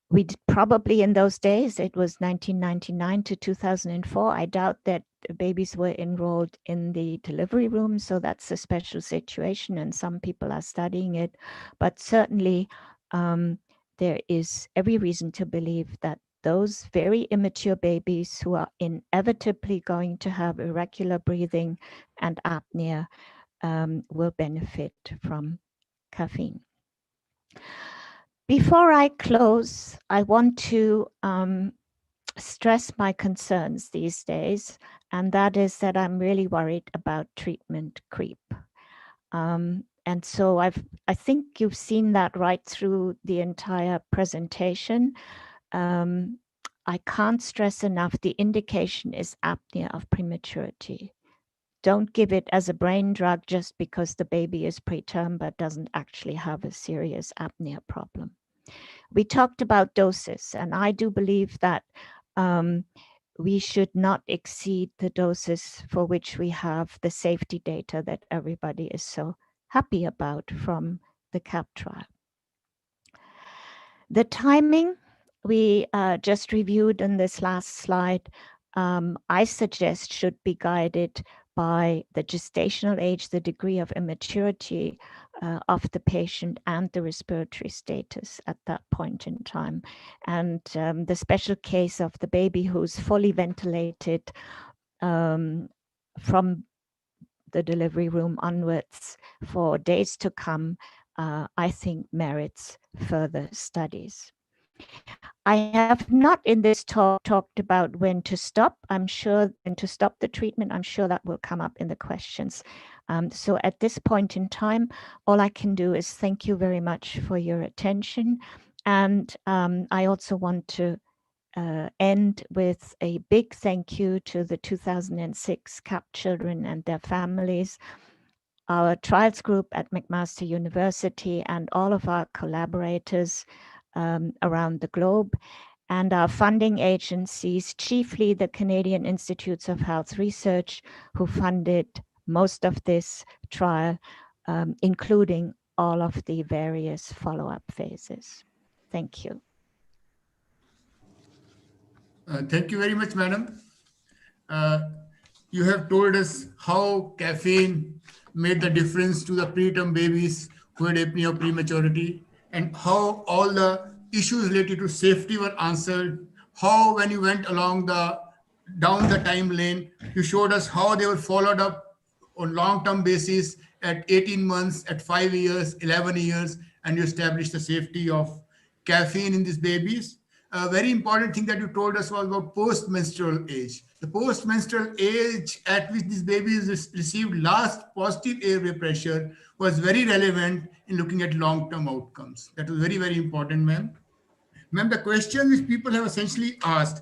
S5: We probably in those days, it was 1999 to 2004. I doubt that babies were enrolled in the delivery room. So that's a special situation and some people are studying it. But certainly there is every reason to believe that those very immature babies who are inevitably going to have irregular breathing and apnea will benefit from caffeine. Before I close, I want to stress my concerns these days, and that is that I'm really worried about treatment creep. And so I think you've seen that right through the entire presentation. I can't stress enough, the indication is apnea of prematurity. Don't give it as a brain drug just because the baby is preterm but doesn't actually have a serious apnea problem. We talked about doses, and I do believe that we should not exceed the doses for which we have the safety data that everybody is so happy about from the CAP trial. The timing we just reviewed in this last slide, I suggest should be guided by the gestational age, the degree of immaturity of the patient, and the respiratory status at that point in time. And the special case of the baby who's fully ventilated from the delivery room onwards for days to come, I think merits further studies. I have not in this talk talked about when to stop. I'm sure when to stop the treatment, I'm sure that will come up in the questions. So at this point in time, all I can do is thank you very much for your attention. And I also want to end with a big thank you to the 2006 CAP children and their families, our trials group at McMaster University, and all of our collaborators around the globe, and our funding agencies, chiefly the Canadian Institutes of Health Research, who funded most of this trial, including all of the various follow-up phases. Thank you.
S3: Thank you very much, madam. You have told us how caffeine made the difference to the preterm babies who had apnea of prematurity, and how all the issues related to safety were answered. How, when you went along down the time lane, you showed us how they were followed up on long-term basis at 18 months, at 5 years, 11 years, and you established the safety of caffeine in these babies. A very important thing that you told us was about post-menstrual age. The post-menstrual age at which these babies received last positive airway pressure was very relevant in looking at long-term outcomes. That was very, very important, ma'am. Ma'am, the question which people have essentially asked,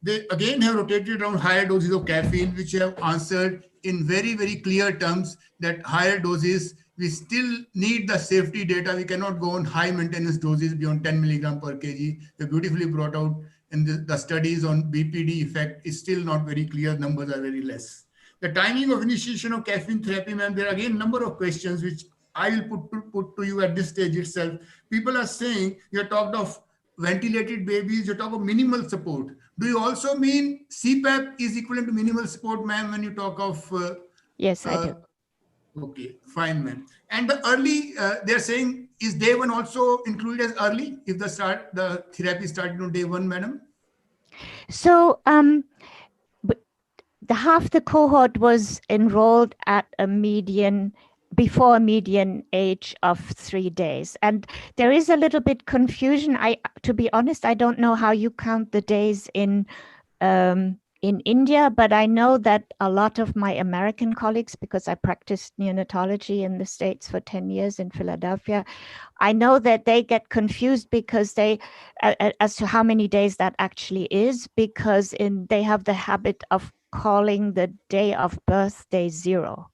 S3: they again have rotated around higher doses of caffeine, which you have answered in very, very clear terms that higher doses, we still need the safety data. We cannot go on high maintenance doses beyond 10 milligram per kg. They beautifully brought out in the studies on BPD effect is still not very clear. Numbers are very less. The timing of initiation of caffeine therapy, ma'am, there are again a number of questions which I will put to you at this stage itself. People are saying you talked of ventilated babies, you talk of minimal support. Do you also mean CPAP is equivalent to minimal support, ma'am, when you talk of
S5: Yes, I
S3: uh,
S5: do.
S3: okay, fine, ma'am. And the early, they're saying, is day one also included as early if the therapy started on day one, madam?
S5: So the half the cohort was enrolled at a median before a median age of 3 days, and there is a little bit confusion. To be honest, I don't know how you count the days in India, but I know that a lot of my American colleagues, because I practiced neonatology in the States for 10 years in Philadelphia, I know that they get confused because as to how many days that actually is, because they have the habit of calling the day of birth day 0.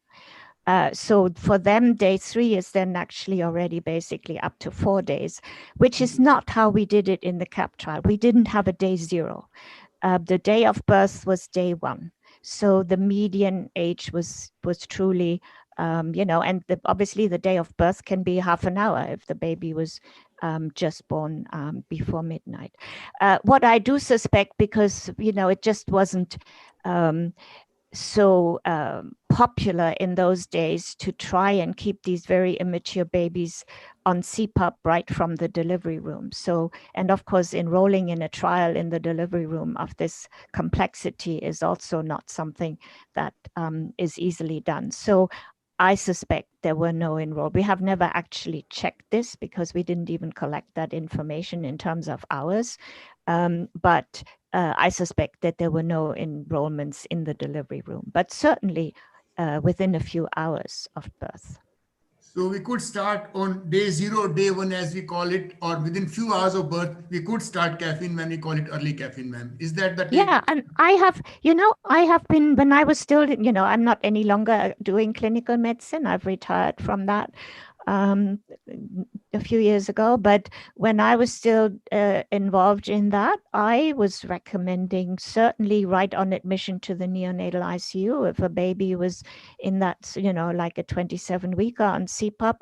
S5: So for them, day 3 is then actually already basically up to 4 days, which is not how we did it in the CAP trial. We didn't have a day 0. The day of birth was day 1. So the median age was truly, and obviously the day of birth can be half an hour if the baby was just born before midnight. What I do suspect, because, it just wasn't so popular in those days to try and keep these very immature babies on CPAP right from the delivery room. So, and of course, enrolling in a trial in the delivery room of this complexity is also not something that is easily done. So I suspect there were no enrolled. We have never actually checked this because we didn't even collect that information in terms of hours. But I suspect that there were no enrollments in the delivery room, but certainly within a few hours of birth.
S3: So we could start on day 0, day 1, as we call it, or within few hours of birth, we could start caffeine when we call it early caffeine, ma'am. Is that the take?
S5: Yeah, and I have been, when I was still, I'm not any longer doing clinical medicine. I've retired from that a few years ago. But when I was still involved in that, I was recommending, certainly right on admission to the neonatal ICU, if a baby was in that, like a 27-weeker on CPAP,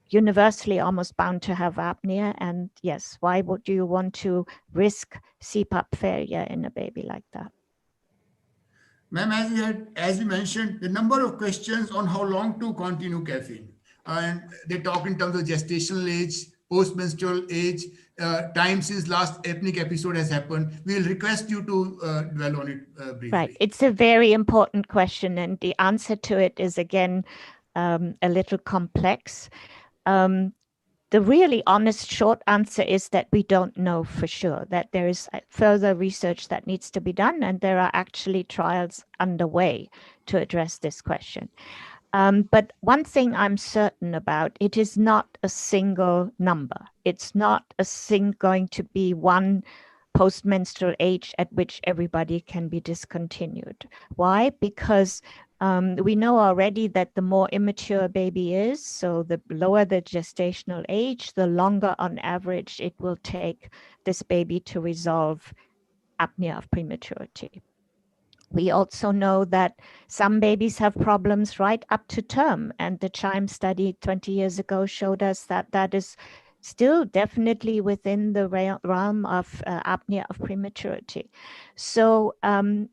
S5: universally almost bound to have apnea. And yes, why would you want to risk CPAP failure in a baby like that?
S3: Ma'am, as we mentioned, the number of questions on how long to continue caffeine. And they talk in terms of gestational age, post-menstrual age, time since last ethnic episode has happened. We'll request you to dwell on it briefly.
S5: Right. It's a very important question. And the answer to it is, again, a little complex. The really honest short answer is that we don't know for sure, that there is further research that needs to be done, and there are actually trials underway to address this question. But one thing I'm certain about, it is not a single number. It's not going to be one postmenstrual age at which everybody can be discontinued. Why? Because we know already that the more immature a baby is, so the lower the gestational age, the longer on average it will take this baby to resolve apnea of prematurity. We also know that some babies have problems right up to term, and the CHIME study 20 years ago showed us that that is still definitely within the realm of apnea of prematurity. So in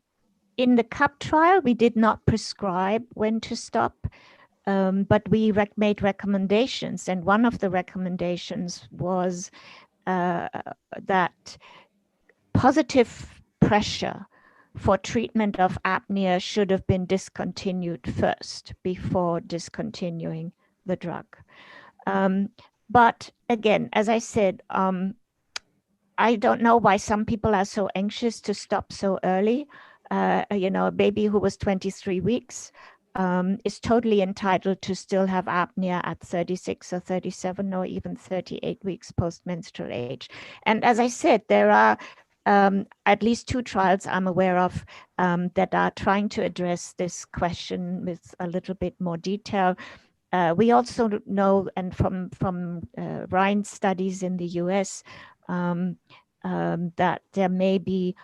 S5: the CAP trial, we did not prescribe when to stop, but we made recommendations. And one of the recommendations was that positive pressure for treatment of apnea should have been discontinued first before discontinuing the drug. But again, as I said, I don't know why some people are so anxious to stop so early. A baby who was 23 weeks is totally entitled to still have apnea at 36 or 37 or even 38 weeks post-menstrual age. And as I said, there are at least 2 trials I'm aware of that are trying to address this question with a little bit more detail. We also know, and from Ryan's studies in the US, that there may be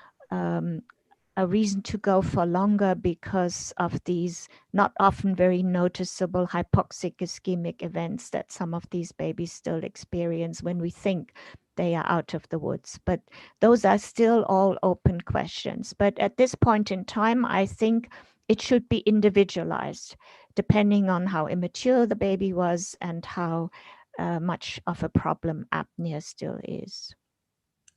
S5: a reason to go for longer because of these not often very noticeable hypoxic ischemic events that some of these babies still experience when we think they are out of the woods. But those are still all open questions. But at this point in time, I think it should be individualized depending on how immature the baby was and how much of a problem apnea still is.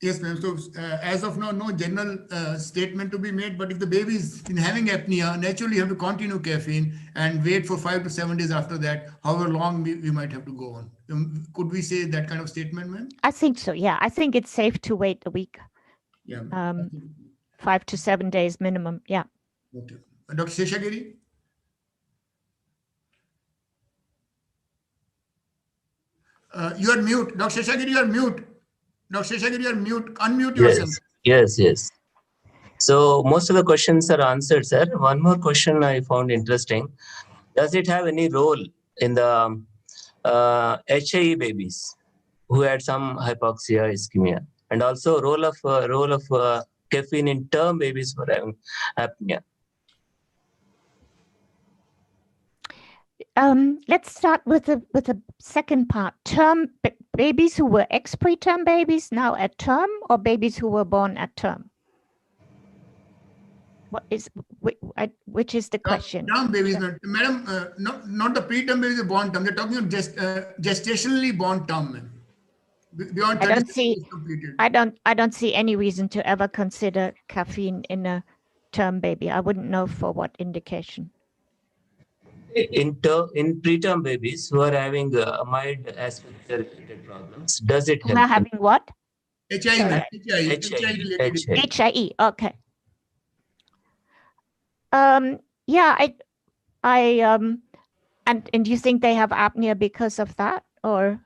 S3: Yes, ma'am. So, as of now, no general statement to be made. But if the baby is in having apnea, naturally you have to continue caffeine and wait for 5 to 7 days after that, however long we might have to go on. Could we say that kind of statement, ma'am?
S5: I think so. Yeah, I think it's safe to wait a week,
S3: Yeah.
S5: 5 to 7 days minimum. Yeah.
S3: Okay. Dr. Sheshagiri? You are mute. Dr. Sheshagiri, you are mute. Dr. Sheshagiri, you are mute. Unmute yourself.
S2: Yes. So most of the questions are answered, sir. One more question I found interesting. Does it have any role in the HIE babies who had some hypoxia, ischemia, and also role of caffeine in term babies for having apnea?
S5: Let's start with the second part. Term babies who were ex-preterm babies now at term, or babies who were born at term? Which is the question?
S3: Term babies, madam, not the preterm babies, born term. They're talking of gestationally born term, ma'am. Beyond 36 days completed.
S5: I don't see any reason to ever consider caffeine in a term baby. I wouldn't know for what indication.
S2: In preterm babies who are having mild asphyxia-related problems, does it help?
S5: Who are having what?
S3: HIE.
S5: HIE. Okay. Yeah, and do you think they have apnea because of that, or?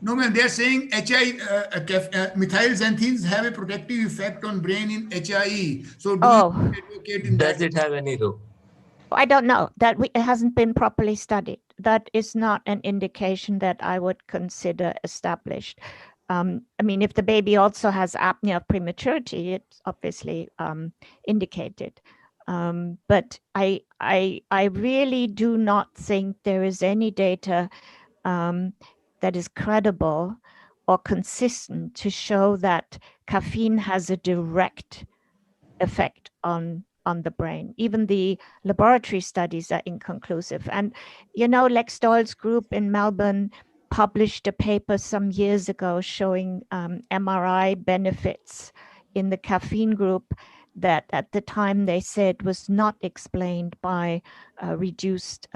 S3: No, ma'am. They are saying methylxanthines have a protective effect on brain in HIE. So,
S2: does it have any role?
S5: I don't know. It hasn't been properly studied. That is not an indication that I would consider established. I mean, if the baby also has apnea of prematurity, it's obviously indicated. But I really do not think there is any data that is credible or consistent to show that caffeine has a direct effect on the brain. Even the laboratory studies are inconclusive. And, you know, Lex Doyle's group in Melbourne published a paper some years ago showing MRI benefits in the caffeine group that at the time they said was not explained by a reduced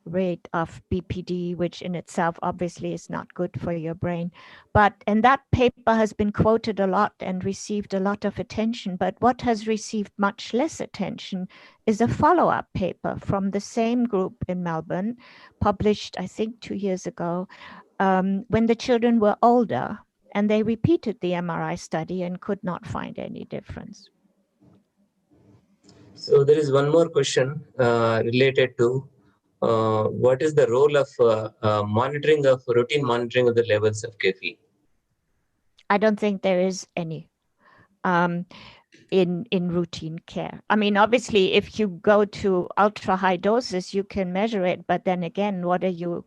S5: rate of BPD, which in itself obviously is not good for your brain. And that paper has been quoted a lot and received a lot of attention. But what has received much less attention is a follow-up paper from the same group in Melbourne, published, I think, 2 years ago, when the children were older, and they repeated the MRI study and could not find any difference.
S2: So there is one more question related to what is the role of routine monitoring of the levels of caffeine?
S5: I don't think there is any in routine care. I mean, obviously, if you go to ultra high doses, you can measure it. But then again, what are you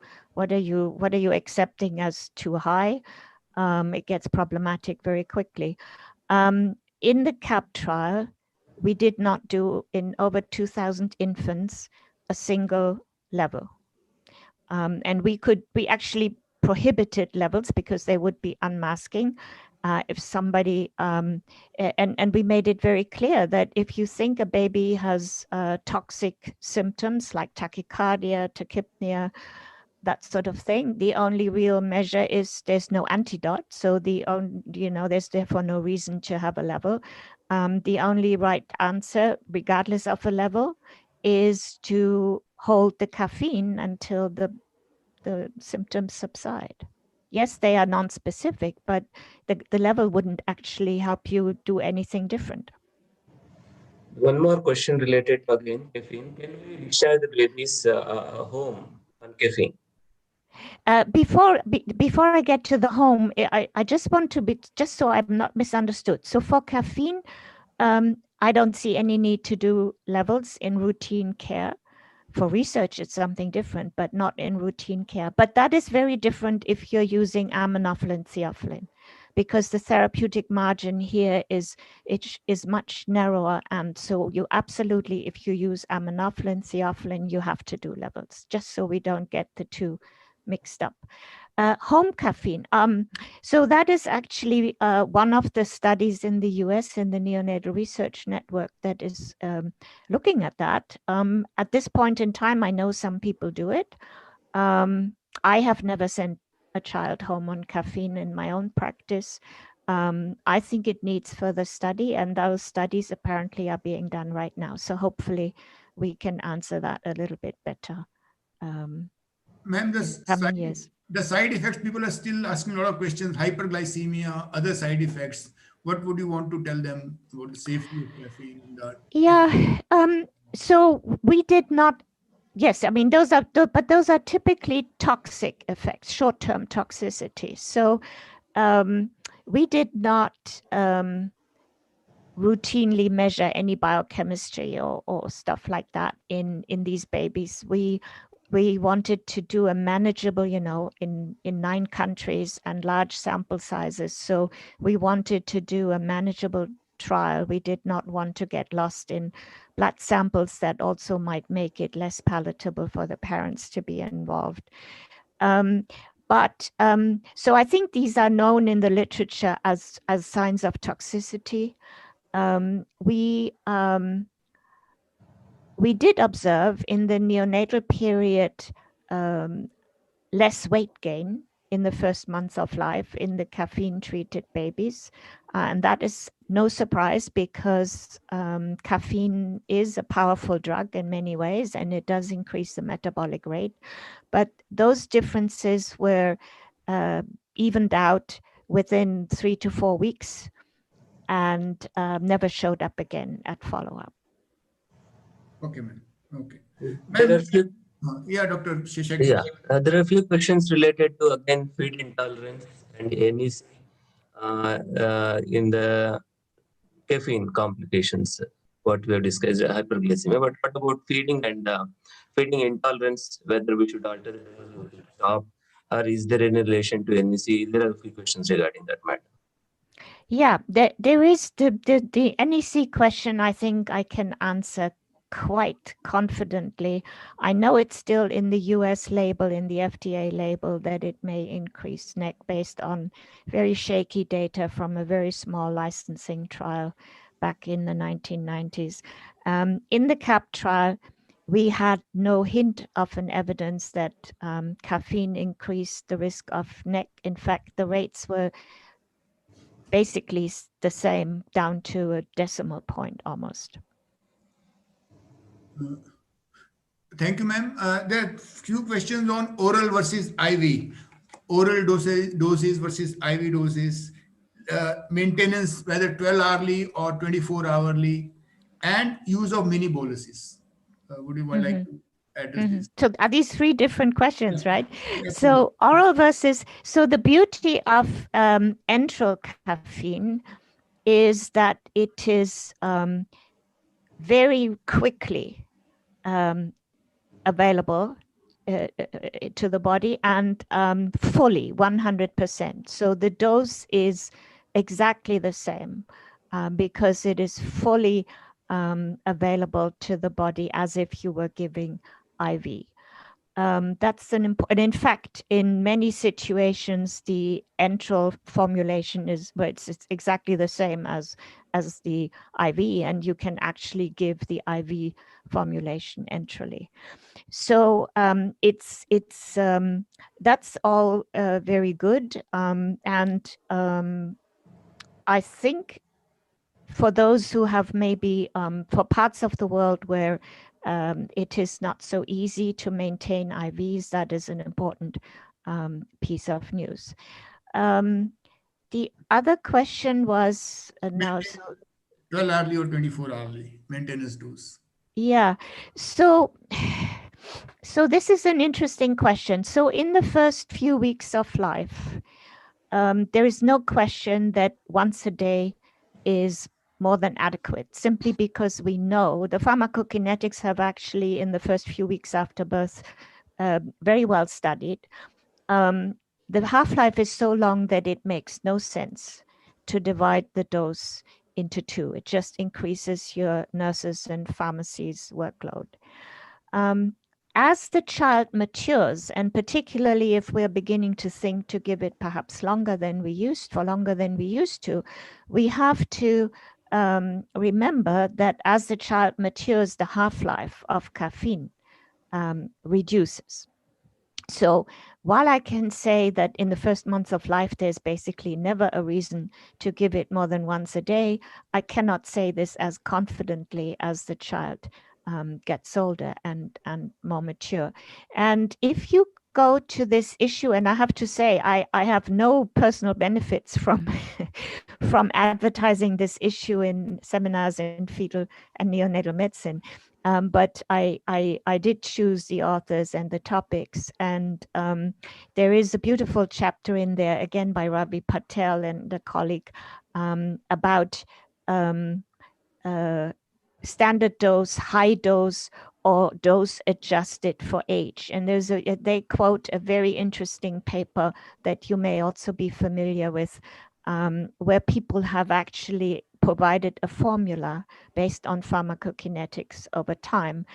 S5: accepting as too high? It gets problematic very quickly. In the CAP trial, we did not do in over 2,000 infants a single level. And we actually prohibited levels because they would be unmasking. If somebody, and we made it very clear that if you think a baby has toxic symptoms like tachycardia, tachypnea, that sort of thing, the only real measure is there's no antidote. So there's therefore no reason to have a level. The only right answer, regardless of a level, is to hold the caffeine until the symptoms subside. Yes, they are non-specific, but the level wouldn't actually help you do anything different.
S2: One more question related to again caffeine. Can we discharge the babies home on caffeine?
S5: Before I get to the home, I just want to be, just so I'm not misunderstood. So for caffeine, I don't see any need to do levels in routine care. For research, it's something different, but not in routine care. But that is very different if you're using aminophylline theophylline, because the therapeutic margin here is much narrower. And so you absolutely, if you use aminophylline theophylline, you have to do levels, just so we don't get the two mixed up. Home caffeine. So that is actually one of the studies in the US in the Neonatal Research Network that is looking at that. At this point in time, I know some people do it. I have never sent a child home on caffeine in my own practice. I think it needs further study, and those studies apparently are being done right now. So hopefully we can answer that a little bit better.
S3: Ma'am,
S5: Coming years.
S3: The side effects, people are still asking a lot of questions, hyperglycemia, other side effects. What would you want to tell them about the safety of caffeine?
S5: Yeah, so we did not, yes, I mean, but those are typically toxic effects, short-term toxicity. So we did not routinely measure any biochemistry or stuff like that in these babies. We wanted to do a manageable, in 9 countries and large sample sizes. So we wanted to do a manageable trial. We did not want to get lost in blood samples that also might make it less palatable for the parents to be involved. So I think these are known in the literature as signs of toxicity. We did observe in the neonatal period less weight gain in the first months of life in the caffeine-treated babies. And that is no surprise, because caffeine is a powerful drug in many ways, and it does increase the metabolic rate. But those differences were evened out within 3 to 4 weeks and never showed up again at follow-up.
S3: Okay, ma'am. Okay.
S2: There are few,
S3: yeah, Dr. Shishak.
S2: yeah, there are a few questions related to again feed intolerance and NEC in the caffeine complications. What we have discussed, hyperglycemia. But what about feeding and feeding intolerance? Whether we should alter the dose, or we should stop, or is there any relation to NEC? There are a few questions regarding that matter.
S5: Yeah, there is the NEC question. I think I can answer quite confidently. I know it's still in the US label, in the FDA label, that it may increase NEC based on very shaky data from a very small licensing trial back in the 1990s. In the CAP trial, we had no hint of an evidence that caffeine increased the risk of NEC. In fact, the rates were basically the same, down to a decimal point almost.
S3: Thank you, ma'am. There are few questions on oral versus IV. Oral doses versus IV doses. Maintenance, whether 12 hourly or 24 hourly, and use of mini boluses. Would you like to address this?
S5: So are these 3 different questions, right? So oral versus, so the beauty of enteral caffeine is that it is very quickly available to the body, and fully 100%. So the dose is exactly the same because it is fully available to the body as if you were giving IV. That's an important. In fact, in many situations, the enteral formulation is, well, it's exactly the same as the IV, and you can actually give the IV formulation enterally. So that's all very good, and I think for those who have maybe for parts of the world where it is not so easy to maintain IVs, that is an important piece of news. The other question was now.
S3: 12 hourly or 24 hourly maintenance dose.
S5: Yeah, so this is an interesting question. So in the first few weeks of life, there is no question that once a day is more than adequate, simply because we know the pharmacokinetics have actually, in the first few weeks after birth, very well studied. The half-life is so long that it makes no sense to divide the dose into two. It just increases your nurses and pharmacies' workload. As the child matures, and particularly if we're beginning to think to give it perhaps longer than we used to, we have to remember that as the child matures, the half-life of caffeine reduces. So while I can say that in the first months of life, there's basically never a reason to give it more than once a day, I cannot say this as confidently as the child gets older and more mature. And if you go to this issue, and I have to say, I have no personal benefits from from advertising this issue in seminars in fetal and neonatal medicine. But I did choose the authors and the topics, and there is a beautiful chapter in there, again by Ravi Patel and a colleague, about standard dose, high dose, or dose adjusted for age. And they quote a very interesting paper that you may also be familiar with, where people have actually provided a formula based on pharmacokinetics over time,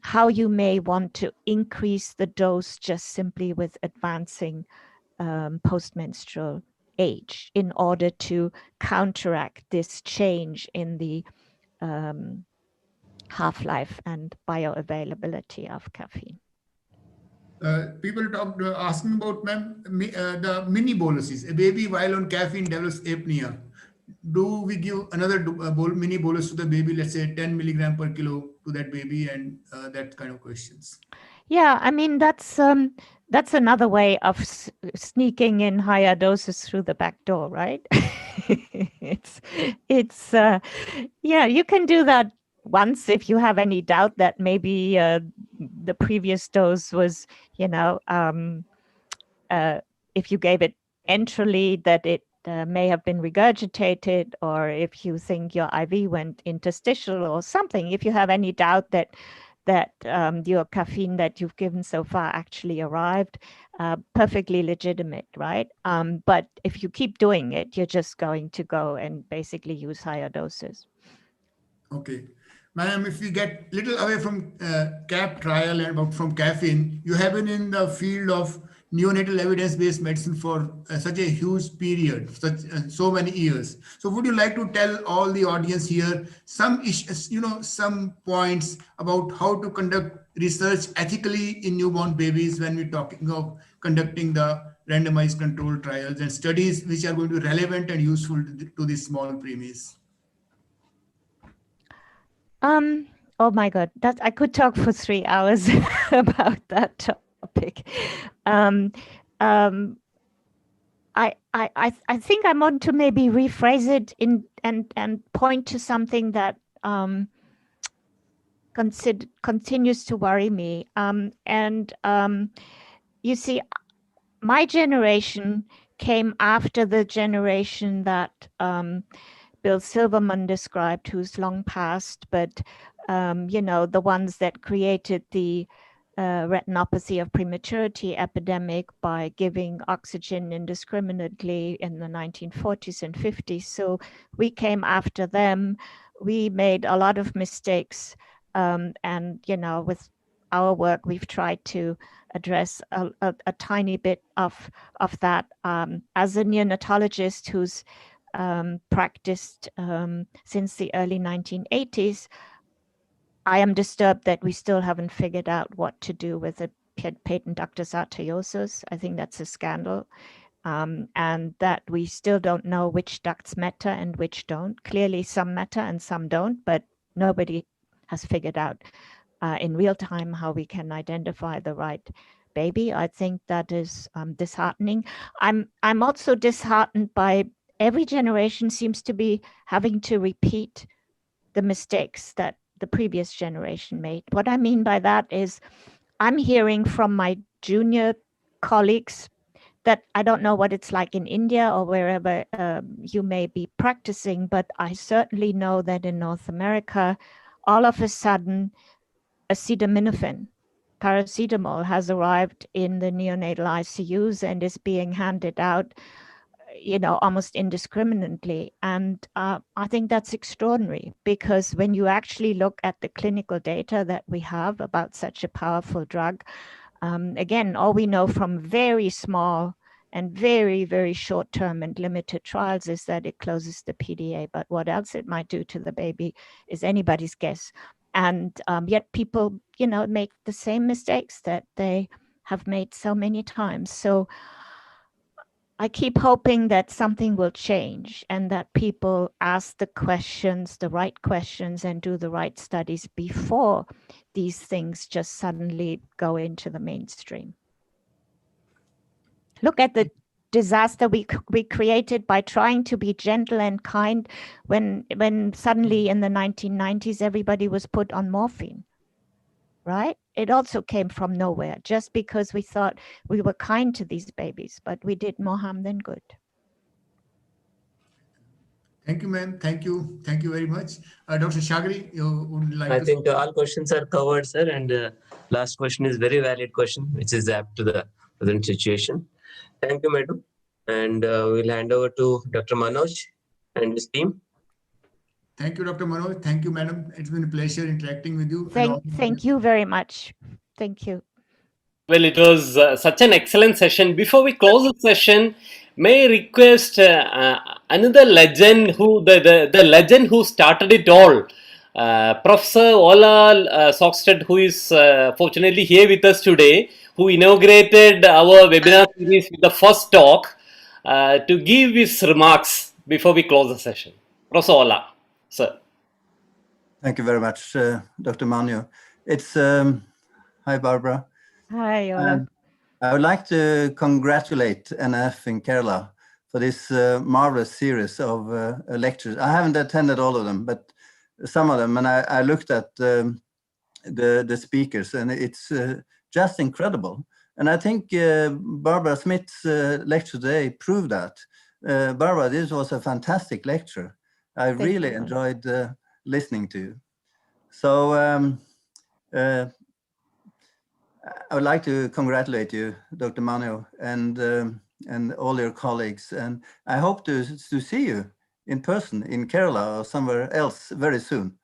S5: how you may want to increase the dose just simply with advancing postmenstrual age in order to counteract this change in the half-life and bioavailability of caffeine.
S3: People talked asking about, ma'am, the mini boluses. A baby while on caffeine develops apnea. Do we give another mini bolus to the baby, let's say 10 milligram per kilo to that baby, and that kind of questions?
S5: Yeah, I mean, that's another way of sneaking in higher doses through the back door, right? it's yeah, you can do that once if you have any doubt that maybe the previous dose was, if you gave it enterally, that it may have been regurgitated, or if you think your IV went interstitial or something. If you have any doubt that your caffeine that you've given so far actually arrived, perfectly legitimate, right? But if you keep doing it, you're just going to go and basically use higher doses.
S3: Okay. Madam, if we get little away from CAP trial and about from caffeine, you have been in the field of neonatal evidence-based medicine for such a huge period, so many years. So would you like to tell all the audience here some issues, some points about how to conduct research ethically in newborn babies when we're talking of conducting the randomized controlled trials and studies which are going to be relevant and useful to these small preemies?
S5: Oh my God, I could talk for 3 hours about that topic. I think I want to maybe rephrase it and point to something that continues to worry me. You see, my generation came after the generation that Bill Silverman described, who's long passed, but the ones that created the retinopathy of prematurity epidemic by giving oxygen indiscriminately in the 1940s and 50s. So we came after them. We made a lot of mistakes, and with our work, we've tried to address a tiny bit of that. As a neonatologist who's practiced since the early 1980s, I am disturbed that we still haven't figured out what to do with the patent ductus arteriosus. I think that's a scandal. And that we still don't know which ducts matter and which don't. Clearly some matter and some don't, but nobody has figured out in real time how we can identify the right baby. I think that is disheartening. I'm also disheartened by every generation seems to be having to repeat the mistakes that the previous generation made. What I mean by that is I'm hearing from my junior colleagues that I don't know what it's like in India or wherever you may be practicing, but I certainly know that in North America, all of a sudden, acetaminophen, paracetamol, has arrived in the neonatal ICUs and is being handed out, almost indiscriminately. And I think that's extraordinary, because when you actually look at the clinical data that we have about such a powerful drug, again, all we know from very small and very, very short-term and limited trials is that it closes the PDA, but what else it might do to the baby is anybody's guess. And yet people, make the same mistakes that they have made so many times. So I keep hoping that something will change and that people ask the right questions, and do the right studies before these things just suddenly go into the mainstream. Look at the disaster we created by trying to be gentle and kind when suddenly in the 1990s everybody was put on morphine, right? It also came from nowhere, just because we thought we were kind to these babies, but we did more harm than good.
S3: Thank you, ma'am. Thank you. Thank you very much. Dr. Shagri, you would like
S2: I
S3: to...
S2: think all questions are covered, sir. And last question is very valid question, which is apt to the present situation. Thank you, madam. And we'll hand over to Dr. Manoj and his team.
S3: Thank you, Dr. Manoj. Thank you, madam. It's been a pleasure interacting with you.
S5: Thank you very much. Thank you.
S4: Well, it was such an excellent session. Before we close the session, may I request another legend who the legend who started it all, Professor Ola Sockstead, who is fortunately here with us today, who inaugurated our webinar series with the first talk, to give his remarks before we close the session. Professor Ola, sir.
S6: Thank you very much, Dr. Manu. It's hi, Barbara.
S5: Hi, Ola.
S6: I would like to congratulate NF in Kerala for this marvelous series of lectures. I haven't attended all of them, but some of them, and I looked at the speakers, and it's just incredible. And I think Barbara Smith's lecture today proved that. Barbara, this was a fantastic lecture. I really enjoyed listening to you. So I would like to congratulate you, Dr. Manu, and all your colleagues. And I hope to see you in person in Kerala or somewhere else very soon.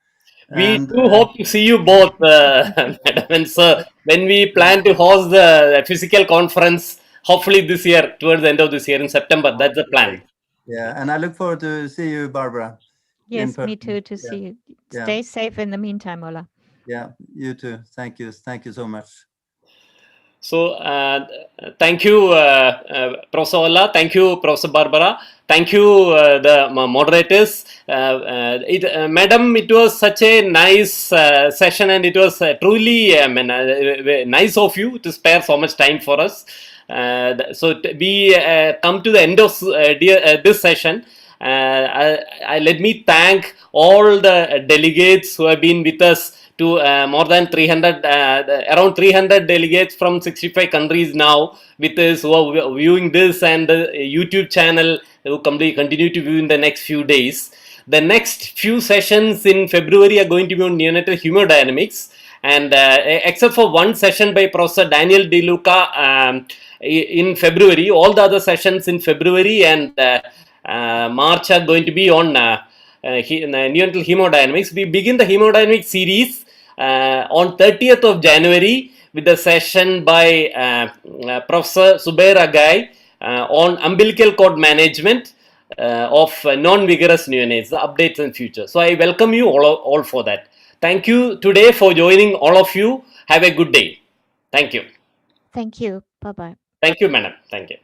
S4: We do hope to see you both, Madam and Sir, when we plan to host the physical conference, hopefully this year, towards the end of this year in September. That's the plan.
S6: Yeah, and I look forward to see you, Barbara.
S5: Yes, me too, to see you. Stay safe in the meantime, Ola.
S6: Yeah, you too. Thank you. Thank you so much.
S4: So, thank you, Professor Ola. Thank you, Professor Barbara. Thank you, the moderators. Madam, it was such a nice session, and it was truly nice of you to spare so much time for us. So, we come to the end of this session. Let me thank all the delegates who have been with us, to more than 300, around 300 delegates from 65 countries now with us, who are viewing this, and the YouTube channel who continue to view in the next few days. The next few sessions in February are going to be on neonatal hemodynamics, and except for one session by Professor Daniel De Luca in February, all the other sessions in February and March are going to be on neonatal hemodynamics. We begin the hemodynamics series on 30th of January with a session by Professor Subair Agai on umbilical cord management of non-vigorous neonates, the updates and future. So I welcome you all for that. Thank you today for joining, all of you. Have a good day. Thank you.
S5: Thank you. Bye-bye.
S4: Thank you, madam. Thank you.